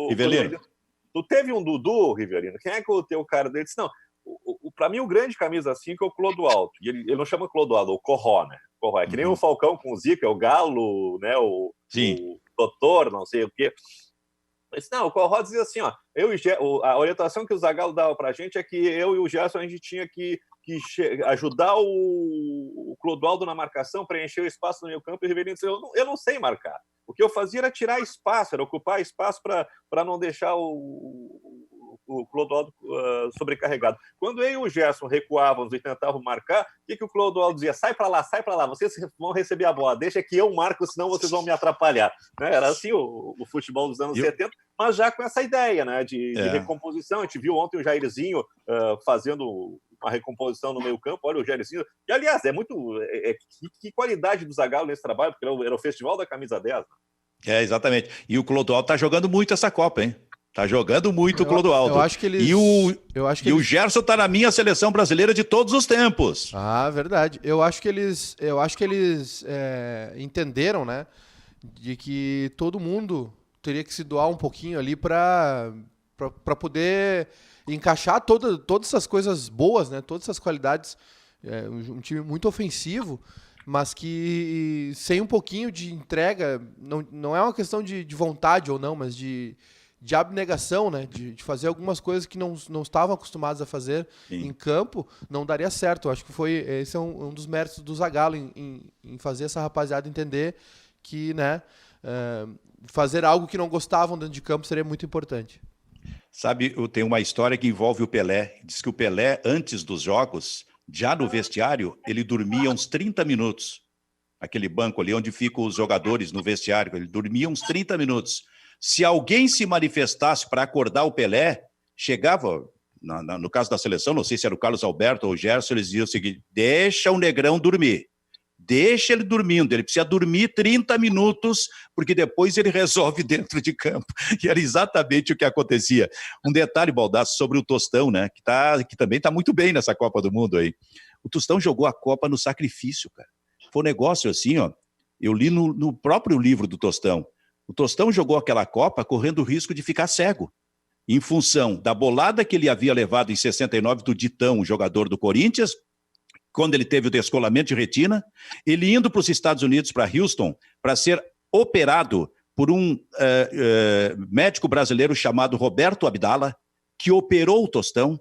Rivelino. Tu teve um Dudu, Rivelino? Quem é que o teu cara dele? Disse, não, para mim o grande camisa 5 é o Clodoaldo. E ele não chama Clodoaldo, o Corró, né? Corró. É que nem o Falcão com o Zica, o Galo, né? O Doutor, não sei o quê. Mas, não, o Corró dizia assim, ó, a orientação que o Zagallo dava pra gente é que eu e o Gerson a gente tinha que ajudar o Clodoaldo na marcação, preencher o espaço no meio campo, e o Rivelino disse, eu não sei marcar. O que eu fazia era tirar espaço, era ocupar espaço para não deixar o Clodoaldo sobrecarregado. Quando eu e o Gerson recuávamos e tentavam marcar, o que o Clodoaldo dizia? Sai para lá, vocês vão receber a bola, deixa que eu marco, senão vocês vão me atrapalhar. Né? Era assim o futebol dos anos 70, mas já com essa ideia, né, de recomposição. A gente viu ontem o Jairzinho fazendo uma recomposição no meio campo, olha o Jairzinho, e aliás, que qualidade do Zagallo nesse trabalho, porque era o festival da camisa 10. Né? Exatamente. E o Clodoaldo tá jogando muito essa Copa, hein? Tá jogando muito o Clodoaldo. Eu acho que eles... o Gerson tá na minha seleção brasileira de todos os tempos. Ah, verdade. Eu acho que eles entenderam, né, de que todo mundo teria que se doar um pouquinho ali para poder encaixar todas essas coisas boas, né, todas essas qualidades. Um time muito ofensivo, mas que sem um pouquinho de entrega, não é uma questão de vontade ou não, mas de abnegação, né? De fazer algumas coisas que não estavam acostumados a fazer em campo, não daria certo. Eu acho que esse é um dos méritos do Zagallo em fazer essa rapaziada entender que, né, fazer algo que não gostavam dentro de campo seria muito importante. Sabe, tem uma história que envolve o Pelé. Diz que o Pelé, antes dos jogos, já no vestiário, ele dormia uns 30 minutos. Aquele banco ali onde ficam os jogadores no vestiário, ele dormia uns 30 minutos. Se alguém se manifestasse para acordar o Pelé, chegava, no caso da seleção, não sei se era o Carlos Alberto ou o Gerson, eles diziam o seguinte, deixa o Negrão dormir. Deixa ele dormindo, ele precisa dormir 30 minutos, porque depois ele resolve dentro de campo. E era exatamente o que acontecia. Um detalhe, Baldasso, sobre o Tostão, né? Que também está muito bem nessa Copa do Mundo aí. O Tostão jogou a Copa no sacrifício, cara. Foi um negócio assim, ó. Eu li no próprio livro do Tostão. O Tostão jogou aquela Copa correndo o risco de ficar cego, em função da bolada que ele havia levado em 69 do Ditão, o jogador do Corinthians, quando ele teve o descolamento de retina, ele indo para os Estados Unidos, para Houston, para ser operado por um médico brasileiro chamado Roberto Abdala, que operou o Tostão,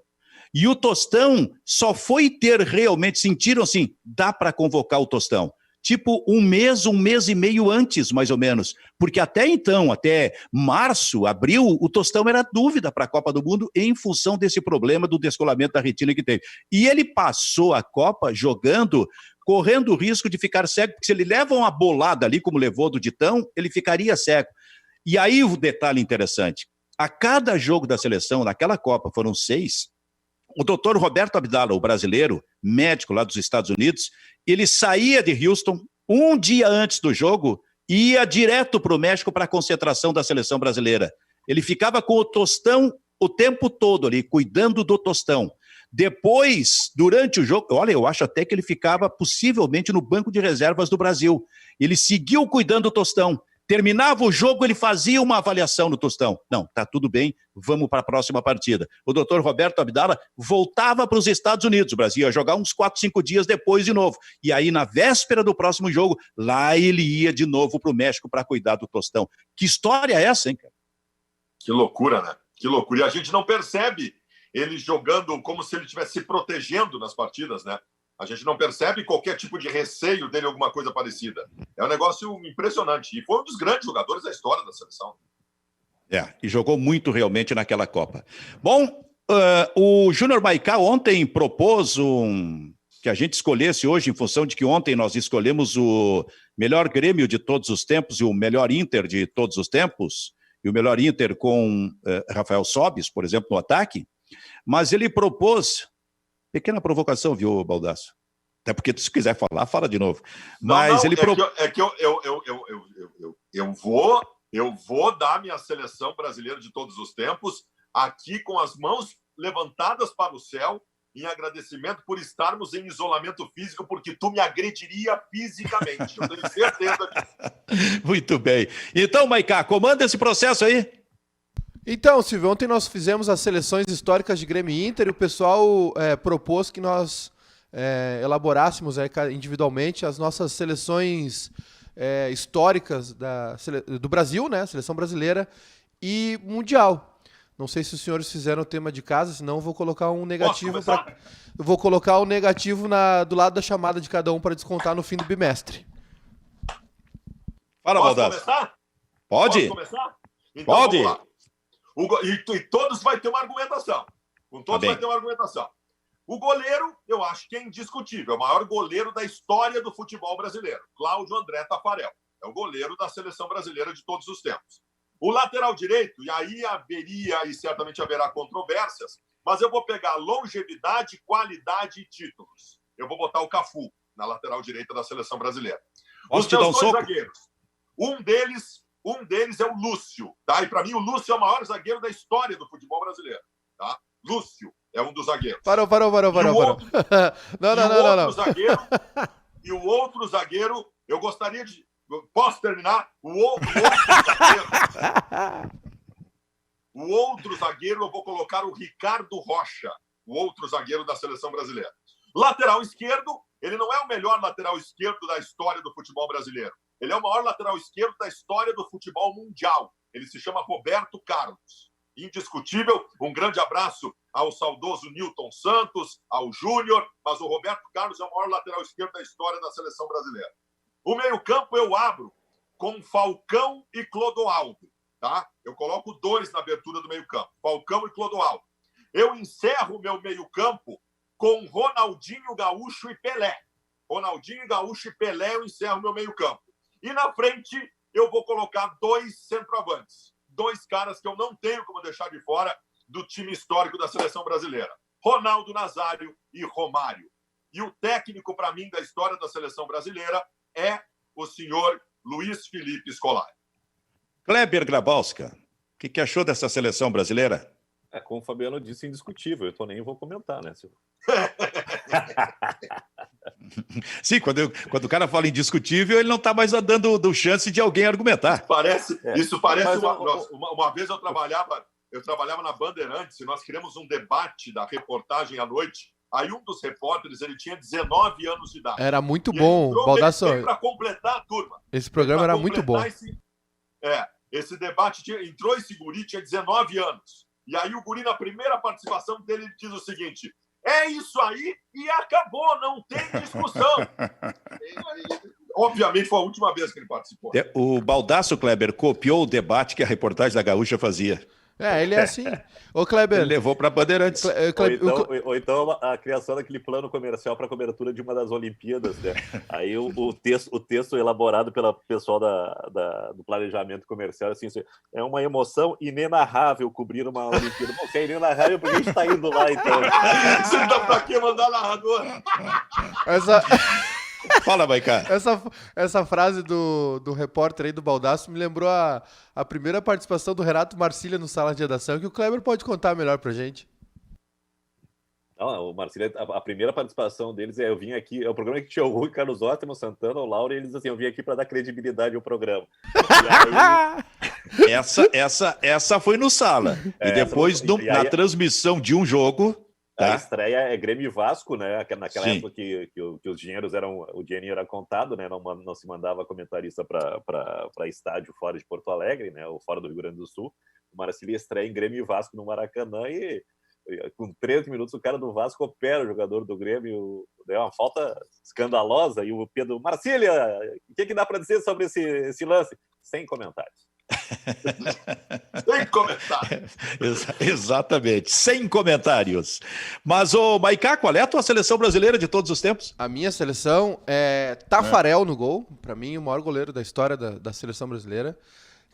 e o Tostão só foi ter realmente, sentiram assim, dá para convocar o Tostão. Tipo um mês e meio antes, mais ou menos. Porque até então, até março, abril, o Tostão era dúvida para a Copa do Mundo em função desse problema do descolamento da retina que teve. E ele passou a Copa jogando, correndo o risco de ficar cego, porque se ele leva uma bolada ali, como levou do Ditão, ele ficaria cego. E aí o detalhe interessante, a cada jogo da seleção, naquela Copa, foram 6, o doutor Roberto Abdala, o brasileiro, médico lá dos Estados Unidos, ele saía de Houston um dia antes do jogo e ia direto para o México para a concentração da seleção brasileira. Ele ficava com o Tostão o tempo todo ali, cuidando do Tostão. Depois, durante o jogo, olha, eu acho até que ele ficava possivelmente no banco de reservas do Brasil. Ele seguiu cuidando do Tostão. Terminava o jogo, ele fazia uma avaliação no Tostão. Não, tá tudo bem, vamos para a próxima partida. O doutor Roberto Abdala voltava para os Estados Unidos. O Brasil ia jogar uns 4, 5 dias depois de novo. E aí, na véspera do próximo jogo, lá ele ia de novo para o México para cuidar do Tostão. Que história é essa, hein, cara? Que loucura, né? Que loucura. E a gente não percebe ele jogando como se ele estivesse se protegendo nas partidas, né? A gente não percebe qualquer tipo de receio dele, alguma coisa parecida. É um negócio impressionante. E foi um dos grandes jogadores da história da seleção. E jogou muito realmente naquela Copa. Bom, o Júnior Maicá ontem propôs que a gente escolhesse hoje, em função de que ontem nós escolhemos o melhor Grêmio de todos os tempos e o melhor Inter de todos os tempos, e o melhor Inter com Rafael Sobis, por exemplo, no ataque, mas ele propôs, pequena provocação, viu, Baldasso? Até porque se quiser falar, fala de novo. Mas ele eu vou dar minha seleção brasileira de todos os tempos aqui com as mãos levantadas para o céu em agradecimento por estarmos em isolamento físico, porque tu me agrediria fisicamente. Eu tenho certeza disso. Muito bem. Então, Maicá, comanda esse processo aí. Então, Silvio, ontem nós fizemos as seleções históricas de Grêmio e Inter e o pessoal propôs que nós elaborássemos individualmente as nossas seleções históricas do Brasil, né? Seleção brasileira e mundial. Não sei se os senhores fizeram o tema de casa, senão eu vou colocar um negativo. Eu vou colocar o negativo do lado da chamada de cada um para descontar no fim do bimestre. Fala, Baldasso. Começar? Pode? Posso começar? Então, Pode. vamos lá. E todos vai ter uma argumentação. Com todos vai ter uma argumentação. O goleiro, eu acho que é indiscutível. É o maior goleiro da história do futebol brasileiro. Cláudio André Tafarel. É o goleiro da seleção brasileira de todos os tempos. O lateral direito, e aí haveria, e certamente haverá controvérsias, mas eu vou pegar longevidade, qualidade e títulos. Eu vou botar o Cafu na lateral direita da seleção brasileira. Posso Os te dar meus um dois soco? zagueiros. Um deles é o Lúcio, tá? E para mim o Lúcio é o maior zagueiro da história do futebol brasileiro, tá? Lúcio é um dos zagueiros. Parou. E o outro zagueiro, eu gostaria de... Posso terminar? O outro zagueiro, eu vou colocar o Ricardo Rocha, o outro zagueiro da seleção brasileira. Lateral esquerdo, ele não é o melhor lateral esquerdo da história do futebol brasileiro. Ele é o maior lateral esquerdo da história do futebol mundial. Ele se chama Roberto Carlos. Indiscutível. Um grande abraço ao saudoso Nilton Santos, ao Júnior, mas o Roberto Carlos é o maior lateral esquerdo da história da seleção brasileira. O meio-campo eu abro com Falcão e Clodoaldo, tá? Eu coloco dois na abertura do meio-campo, Falcão e Clodoaldo. Eu encerro o meu meio-campo com Ronaldinho Gaúcho e Pelé. Ronaldinho Gaúcho e Pelé, eu encerro o meu meio-campo. E na frente eu vou colocar dois centroavantes, dois caras que eu não tenho como deixar de fora do time histórico da seleção brasileira. Ronaldo Nazário e Romário. E o técnico, para mim, da história da seleção brasileira é o senhor Luiz Felipe Scolari. Kleber Grabowska, o que achou dessa seleção brasileira? Como o Fabiano disse, indiscutível. Eu nem vou comentar, né, Silvio? Sim, quando o cara fala indiscutível, ele não está mais dando chance de alguém argumentar. Isso parece uma vez eu trabalhava na Bandeirantes e nós criamos um debate da reportagem à noite. Aí um dos repórteres, ele tinha 19 anos de idade. Era muito bom, Baldasso. Para completar a turma. Esse programa era muito bom. Esse debate, entrou esse guri, tinha 19 anos. E aí o guri, na primeira participação dele, ele diz o seguinte: é isso aí e acabou, não tem discussão. Obviamente foi a última vez que ele participou. O Baldasso, Kleber, copiou o debate que a reportagem da Gaúcha fazia. Ele é assim. Ô, Kleber. Ele levou para Bandeirantes. Ou então a criação daquele plano comercial para cobertura de uma das Olimpíadas, né? Aí o texto elaborado pelo pessoal do planejamento comercial, assim, é uma emoção inenarrável cobrir uma Olimpíada. Bom, se é inenarrável, por que a gente está indo lá, então? Você tá pra que mandar narrador? Fala, Maicá. Essa frase do repórter aí do Baldasso me lembrou a primeira participação do Renato Marcília no Sala de Redação, que o Kleber pode contar melhor pra gente. Não, o Marcília, a primeira participação deles eu vim aqui, é o programa que tinha o Rui, Carlos Ottman, Santana, o Laura, e eles assim, eu vim aqui para dar credibilidade ao programa. E aí... essa foi no Sala. E depois, na transmissão de um jogo... A estreia é Grêmio e Vasco, né? Naquela época que os dinheiros o dinheirinho era contado, né? Não se mandava comentarista para estádio fora de Porto Alegre, né? Ou fora do Rio Grande do Sul. O Marcílio estreia em Grêmio e Vasco no Maracanã e com 13 minutos o cara do Vasco opera o jogador do Grêmio, deu uma falta escandalosa, e o Pedro, Marcília, o que dá para dizer sobre esse lance? Sem comentários. Sem comentários. Exatamente, sem comentários. Mas, Maicá, qual é a tua seleção brasileira de todos os tempos? A minha seleção é Tafarel no gol, para mim o maior goleiro da história da seleção brasileira.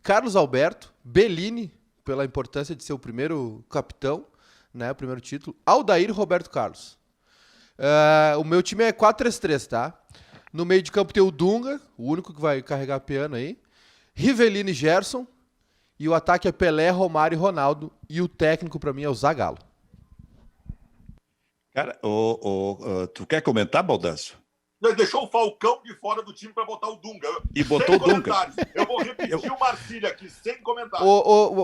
Carlos Alberto, Bellini, pela importância de ser o primeiro capitão, né, o primeiro título. Aldair e Roberto Carlos. O meu time é 4-3-3, tá? No meio de campo tem o Dunga, o único que vai carregar piano aí. Rivelino e Gerson. E o ataque é Pelé, Romário e Ronaldo. E o técnico, pra mim, é o Zagallo. Cara, tu quer comentar, Baldasso? Deixou o Falcão de fora do time para botar o Dunga. E botou o Dunga. Eu vou repetir o Marcílio aqui, sem comentários.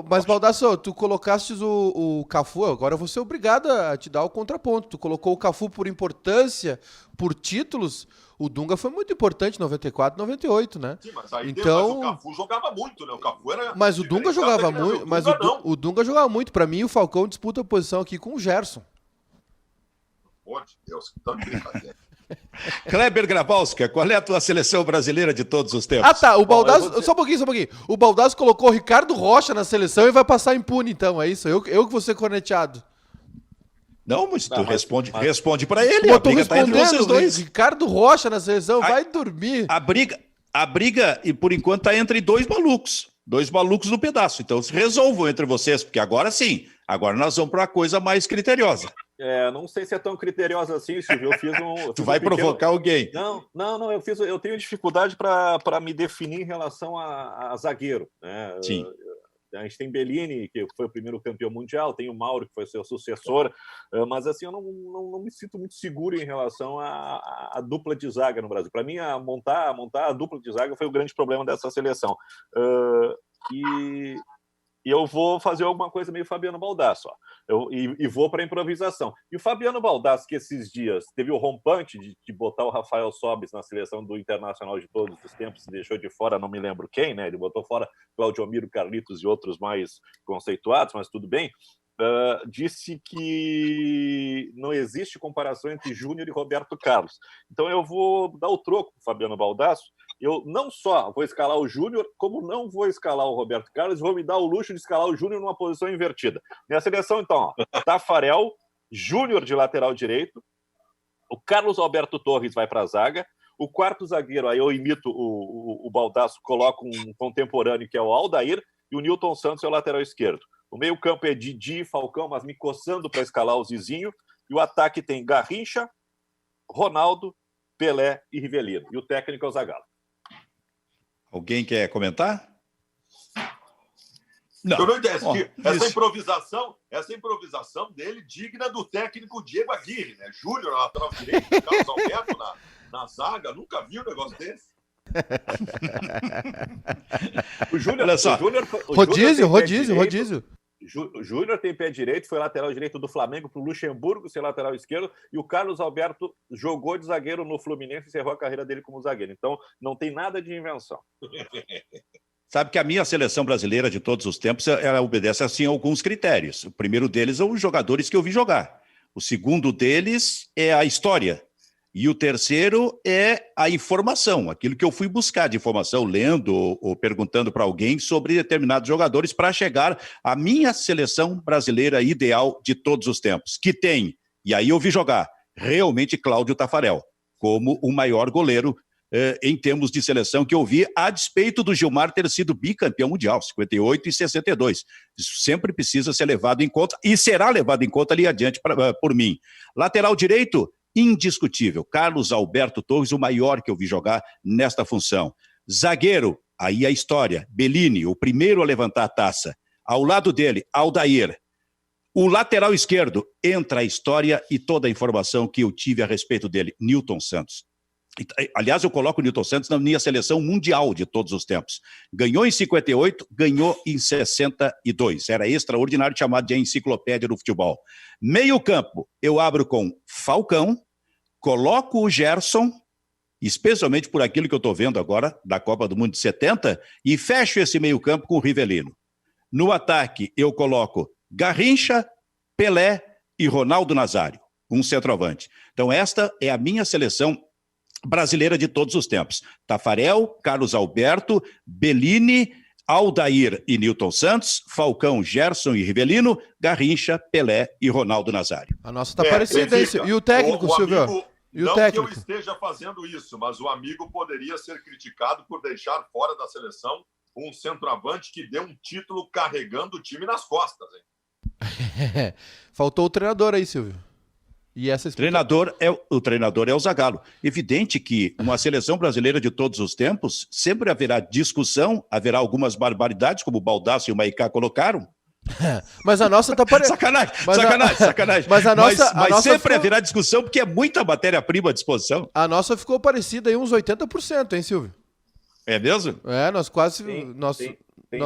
Mas, Baldasso, tu colocaste o Cafu, agora eu vou ser obrigado a te dar o contraponto. Tu colocou o Cafu por importância, por títulos. O Dunga foi muito importante em 94, 98, né? Sim, mas aí então... mas o Cafu jogava muito, né? O Cafu era... Mas o Dunga jogava muito. Mas o Dunga jogava muito. Pra mim, o Falcão disputa a posição aqui com o Gerson. Pô, de Deus, que tanto brincadeira. Kleber Grabowska, qual é a tua seleção brasileira de todos os tempos? Ah, tá. O Baldasso... Só um pouquinho. O Baldasso colocou o Ricardo Rocha na seleção e vai passar impune, então. É isso? Eu que vou ser corneteado. Não, mas tu responde pra ele. Eu tô respondendo. Ricardo Rocha na seleção, vai dormir. A briga, e por enquanto, tá entre dois malucos. Dois malucos no pedaço. Então se resolvam entre vocês, porque agora sim. Agora nós vamos pra uma coisa mais criteriosa. Não sei se é tão criteriosa assim, Silvio. Eu fiz Tu vai provocar alguém. Não. Eu tenho dificuldade para me definir em relação a zagueiro, né? Sim. A gente tem Bellini, que foi o primeiro campeão mundial, tem o Mauro, que foi seu sucessor, mas assim, eu não me sinto muito seguro em relação à dupla de zaga no Brasil. Para mim, montar a dupla de zaga foi o grande problema dessa seleção. E eu vou fazer alguma coisa meio Fabiano Baldasso, e vou para improvisação. E o Fabiano Baldasso, que esses dias teve o rompante de botar o Rafael Sobis na seleção do Internacional de todos os tempos, deixou de fora, não me lembro quem, né? Ele botou fora Claudiomiro, Carlitos e outros mais conceituados, mas tudo bem. Disse que não existe comparação entre Júnior e Roberto Carlos. Então eu vou dar o troco para o Fabiano Baldasso. Eu não só vou escalar o Júnior, como não vou escalar o Roberto Carlos, vou me dar o luxo de escalar o Júnior numa posição invertida. Minha seleção, então, Tafarel, Júnior de lateral direito, o Carlos Alberto Torres vai para a zaga, o quarto zagueiro, aí eu imito o Baldasso, coloco um contemporâneo que é o Aldair, e o Nilton Santos é o lateral esquerdo. O meio-campo é Didi e Falcão, mas me coçando para escalar o Zizinho. E o ataque tem Garrincha, Ronaldo, Pelé e Rivelino. E o técnico é o Zagallo. Alguém quer comentar? Não. Essa improvisação dele digna do técnico Diego Aguirre, né? Júnior, lateral direito, Carlos Alberto na zaga. Nunca vi um negócio desse. O Júnior, rodízio. O Júnior tem pé direito, foi lateral direito do Flamengo para o Luxemburgo ser lateral esquerdo, e o Carlos Alberto jogou de zagueiro no Fluminense e encerrou a carreira dele como zagueiro. Então, não tem nada de invenção. Sabe que a minha seleção brasileira de todos os tempos, ela obedece assim a alguns critérios. O primeiro deles são os jogadores que eu vi jogar. O segundo deles é a história. E o terceiro é a informação, aquilo que eu fui buscar de informação, lendo ou perguntando para alguém sobre determinados jogadores para chegar à minha seleção brasileira ideal de todos os tempos, que tem, e aí eu vi jogar, realmente Cláudio Tafarel, como o maior goleiro em termos de seleção que eu vi, a despeito do Gilmar ter sido bicampeão mundial, 58 e 62. Isso sempre precisa ser levado em conta e será levado em conta ali adiante por mim. Lateral direito, indiscutível. Carlos Alberto Torres, o maior que eu vi jogar nesta função. Zagueiro, aí a história. Bellini, o primeiro a levantar a taça. Ao lado dele, Aldair. O lateral esquerdo, entra a história e toda a informação que eu tive a respeito dele. Nilton Santos. Aliás, eu coloco o Nilton Santos na minha seleção mundial de todos os tempos. Ganhou em 58, ganhou em 62. Era extraordinário, chamado de enciclopédia do futebol. Meio campo, eu abro com Falcão, coloco o Gerson, especialmente por aquilo que eu estou vendo agora, da Copa do Mundo de 70, e fecho esse meio campo com o Rivelino. No ataque, eu coloco Garrincha, Pelé e Ronaldo Nazário, um centroavante. Então, esta é a minha seleção brasileira de todos os tempos. Tafarel, Carlos Alberto, Bellini, Aldair e Nilton Santos, Falcão, Gerson e Rivelino, Garrincha, Pelé e Ronaldo Nazário. A nossa tá parecida, hein? E o técnico, Silvio? Amigo, E o não técnico? que eu esteja fazendo isso, mas o amigo poderia ser criticado por deixar fora da seleção um centroavante que deu um título carregando o time nas costas, hein? Faltou o treinador aí, Silvio. E essa O treinador é o Zagallo. Evidente que uma seleção brasileira de todos os tempos, sempre haverá discussão, haverá algumas barbaridades, como o Baldasso e o Maicá colocaram. Mas a nossa tá parecida. Sacanagem. Mas a nossa, mas nossa sempre haverá discussão, porque é muita matéria-prima à disposição. A nossa ficou parecida aí uns 80%, hein, Silvio? É mesmo? Nós quase... Tem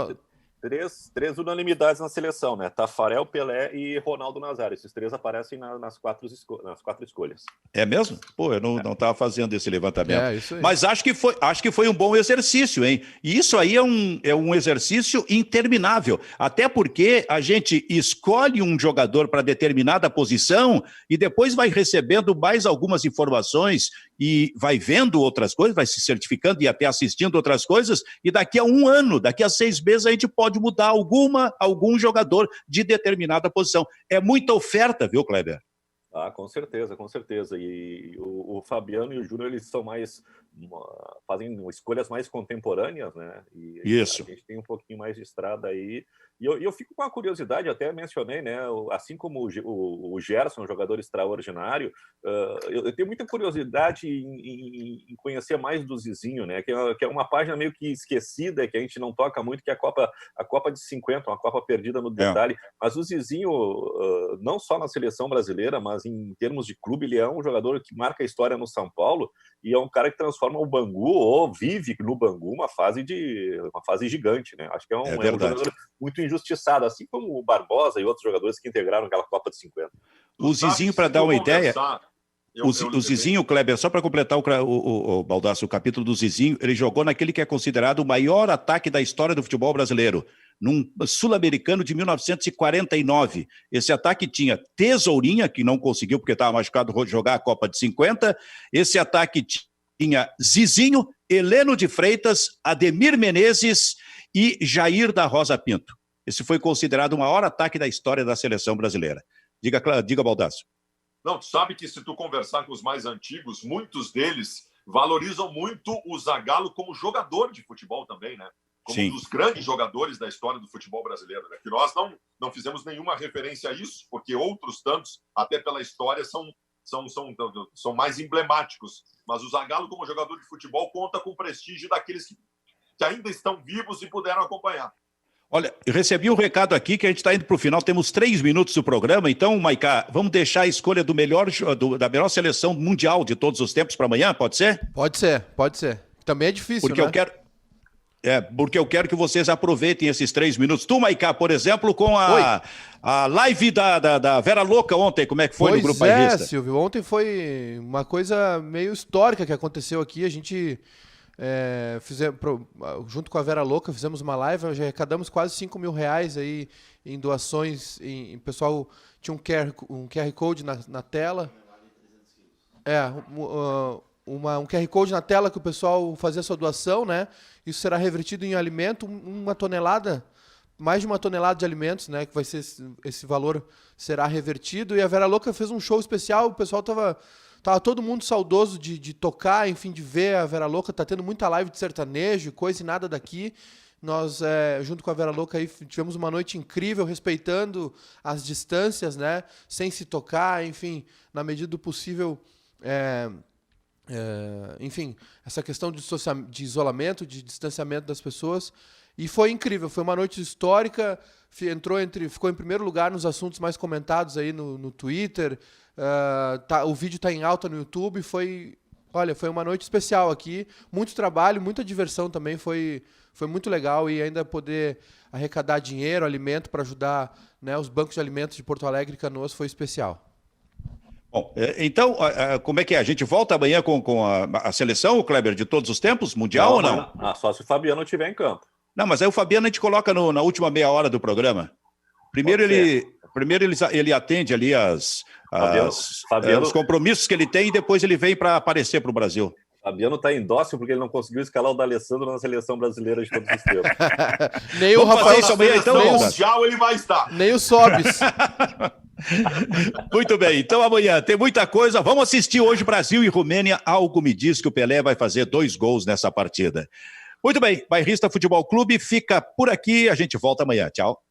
três unanimidades na seleção, né? Tafarel, Pelé e Ronaldo Nazário. Esses três aparecem nas quatro escolhas. É mesmo? Pô, eu não estava fazendo esse levantamento. Isso aí. Mas acho que foi um bom exercício, hein? E isso aí é um exercício interminável. Até porque a gente escolhe um jogador para determinada posição e depois vai recebendo mais algumas informações e vai vendo outras coisas, vai se certificando e até assistindo outras coisas, e daqui a um ano, daqui a 6 meses, a gente pode mudar algum jogador de determinada posição. É muita oferta, viu, Kleber? Ah, com certeza. E o Fabiano e o Júnior, eles são fazem escolhas mais contemporâneas, né? E isso. A gente tem um pouquinho mais de estrada aí. E eu fico com a curiosidade, até mencionei, né? Assim como o Gerson, um jogador extraordinário, eu tenho muita curiosidade em conhecer mais do Zizinho, né? Que é uma página meio que esquecida, que a gente não toca muito, que é a Copa de 50, uma Copa perdida no detalhe. Mas o Zizinho, não só na seleção brasileira, mas em termos de clube, ele é um jogador que marca a história no São Paulo e é um cara que transforma o Bangu, ou vive no Bangu, uma fase gigante, né? Acho que é um jogador muito injustiçado, assim como o Barbosa e outros jogadores que integraram aquela Copa de 50. O Zizinho, para dar uma ideia... O Zizinho, Kleber, só para completar o Baldasso, o capítulo do Zizinho, ele jogou naquele que é considerado o maior ataque da história do futebol brasileiro, num sul-americano de 1949. Esse ataque tinha Tesourinha, que não conseguiu porque estava machucado jogar a Copa de 50. Esse ataque tinha Zizinho, Heleno de Freitas, Ademir Menezes e Jair da Rosa Pinto. Esse foi considerado o maior ataque da história da seleção brasileira. Diga, Baldasso. Não, tu sabe que se tu conversar com os mais antigos, muitos deles valorizam muito o Zagallo como jogador de futebol também, né? Como um dos grandes jogadores da história do futebol brasileiro, né? Que nós não fizemos nenhuma referência a isso, porque outros tantos, até pela história, são mais emblemáticos. Mas o Zagallo, como jogador de futebol, conta com o prestígio daqueles que ainda estão vivos e puderam acompanhar. Olha, eu recebi um recado aqui que a gente está indo para o final, temos 3 minutos do programa, então, Maicá, vamos deixar a escolha da melhor seleção mundial de todos os tempos para amanhã, pode ser? Pode ser. Também é difícil, porque né? Porque eu quero que vocês aproveitem esses 3 minutos. Tu, Maicá, por exemplo, com a live da Vera Louca ontem, como é que foi no Grupo Bairrista? Silvio, ontem foi uma coisa meio histórica que aconteceu aqui, a gente... junto com a Vera Louca, fizemos uma live, já arrecadamos quase 5 mil reais aí em doações. O pessoal tinha um QR Code na tela. Um QR Code na tela que o pessoal fazia sua doação, né? Isso será revertido em alimento, mais de 1 tonelada de alimentos, né? Que vai ser esse valor será revertido. E a Vera Louca fez um show especial, o pessoal tava todo mundo saudoso de tocar, enfim, de ver a Vera Louca. Tá tendo muita live de sertanejo, coisa e nada daqui. Nós, junto com a Vera Louca, aí, tivemos uma noite incrível, respeitando as distâncias, né? Sem se tocar, enfim, na medida do possível. Enfim, essa questão de isolamento, de distanciamento das pessoas. E foi incrível, foi uma noite histórica. Ficou em primeiro lugar nos assuntos mais comentados aí no Twitter. O vídeo está em alta no YouTube. Foi uma noite especial aqui. Muito trabalho, muita diversão também. Foi muito legal. E ainda poder arrecadar dinheiro, alimento para ajudar, né, os bancos de alimentos de Porto Alegre e Canoas foi especial. Bom, então, como é que é? A gente volta amanhã com a seleção, o Kleber, de todos os tempos, mundial ou não? Só se o Fabiano estiver em campo. Não, mas aí o Fabiano a gente coloca na última meia hora do programa. Primeiro ele atende ali os compromissos que ele tem e depois ele vem para aparecer para o Brasil. Fabiano está em dócil porque ele não conseguiu escalar o D'Alessandro na seleção brasileira de todos os tempos. Nem o Rafael isso amanhã, então, mundial ele vai estar. Nem o Sobis. Muito bem, então amanhã tem muita coisa. Vamos assistir hoje Brasil e Romênia. Algo me diz que o Pelé vai fazer 2 gols nessa partida. Muito bem, Bairrista Futebol Clube fica por aqui. A gente volta amanhã. Tchau.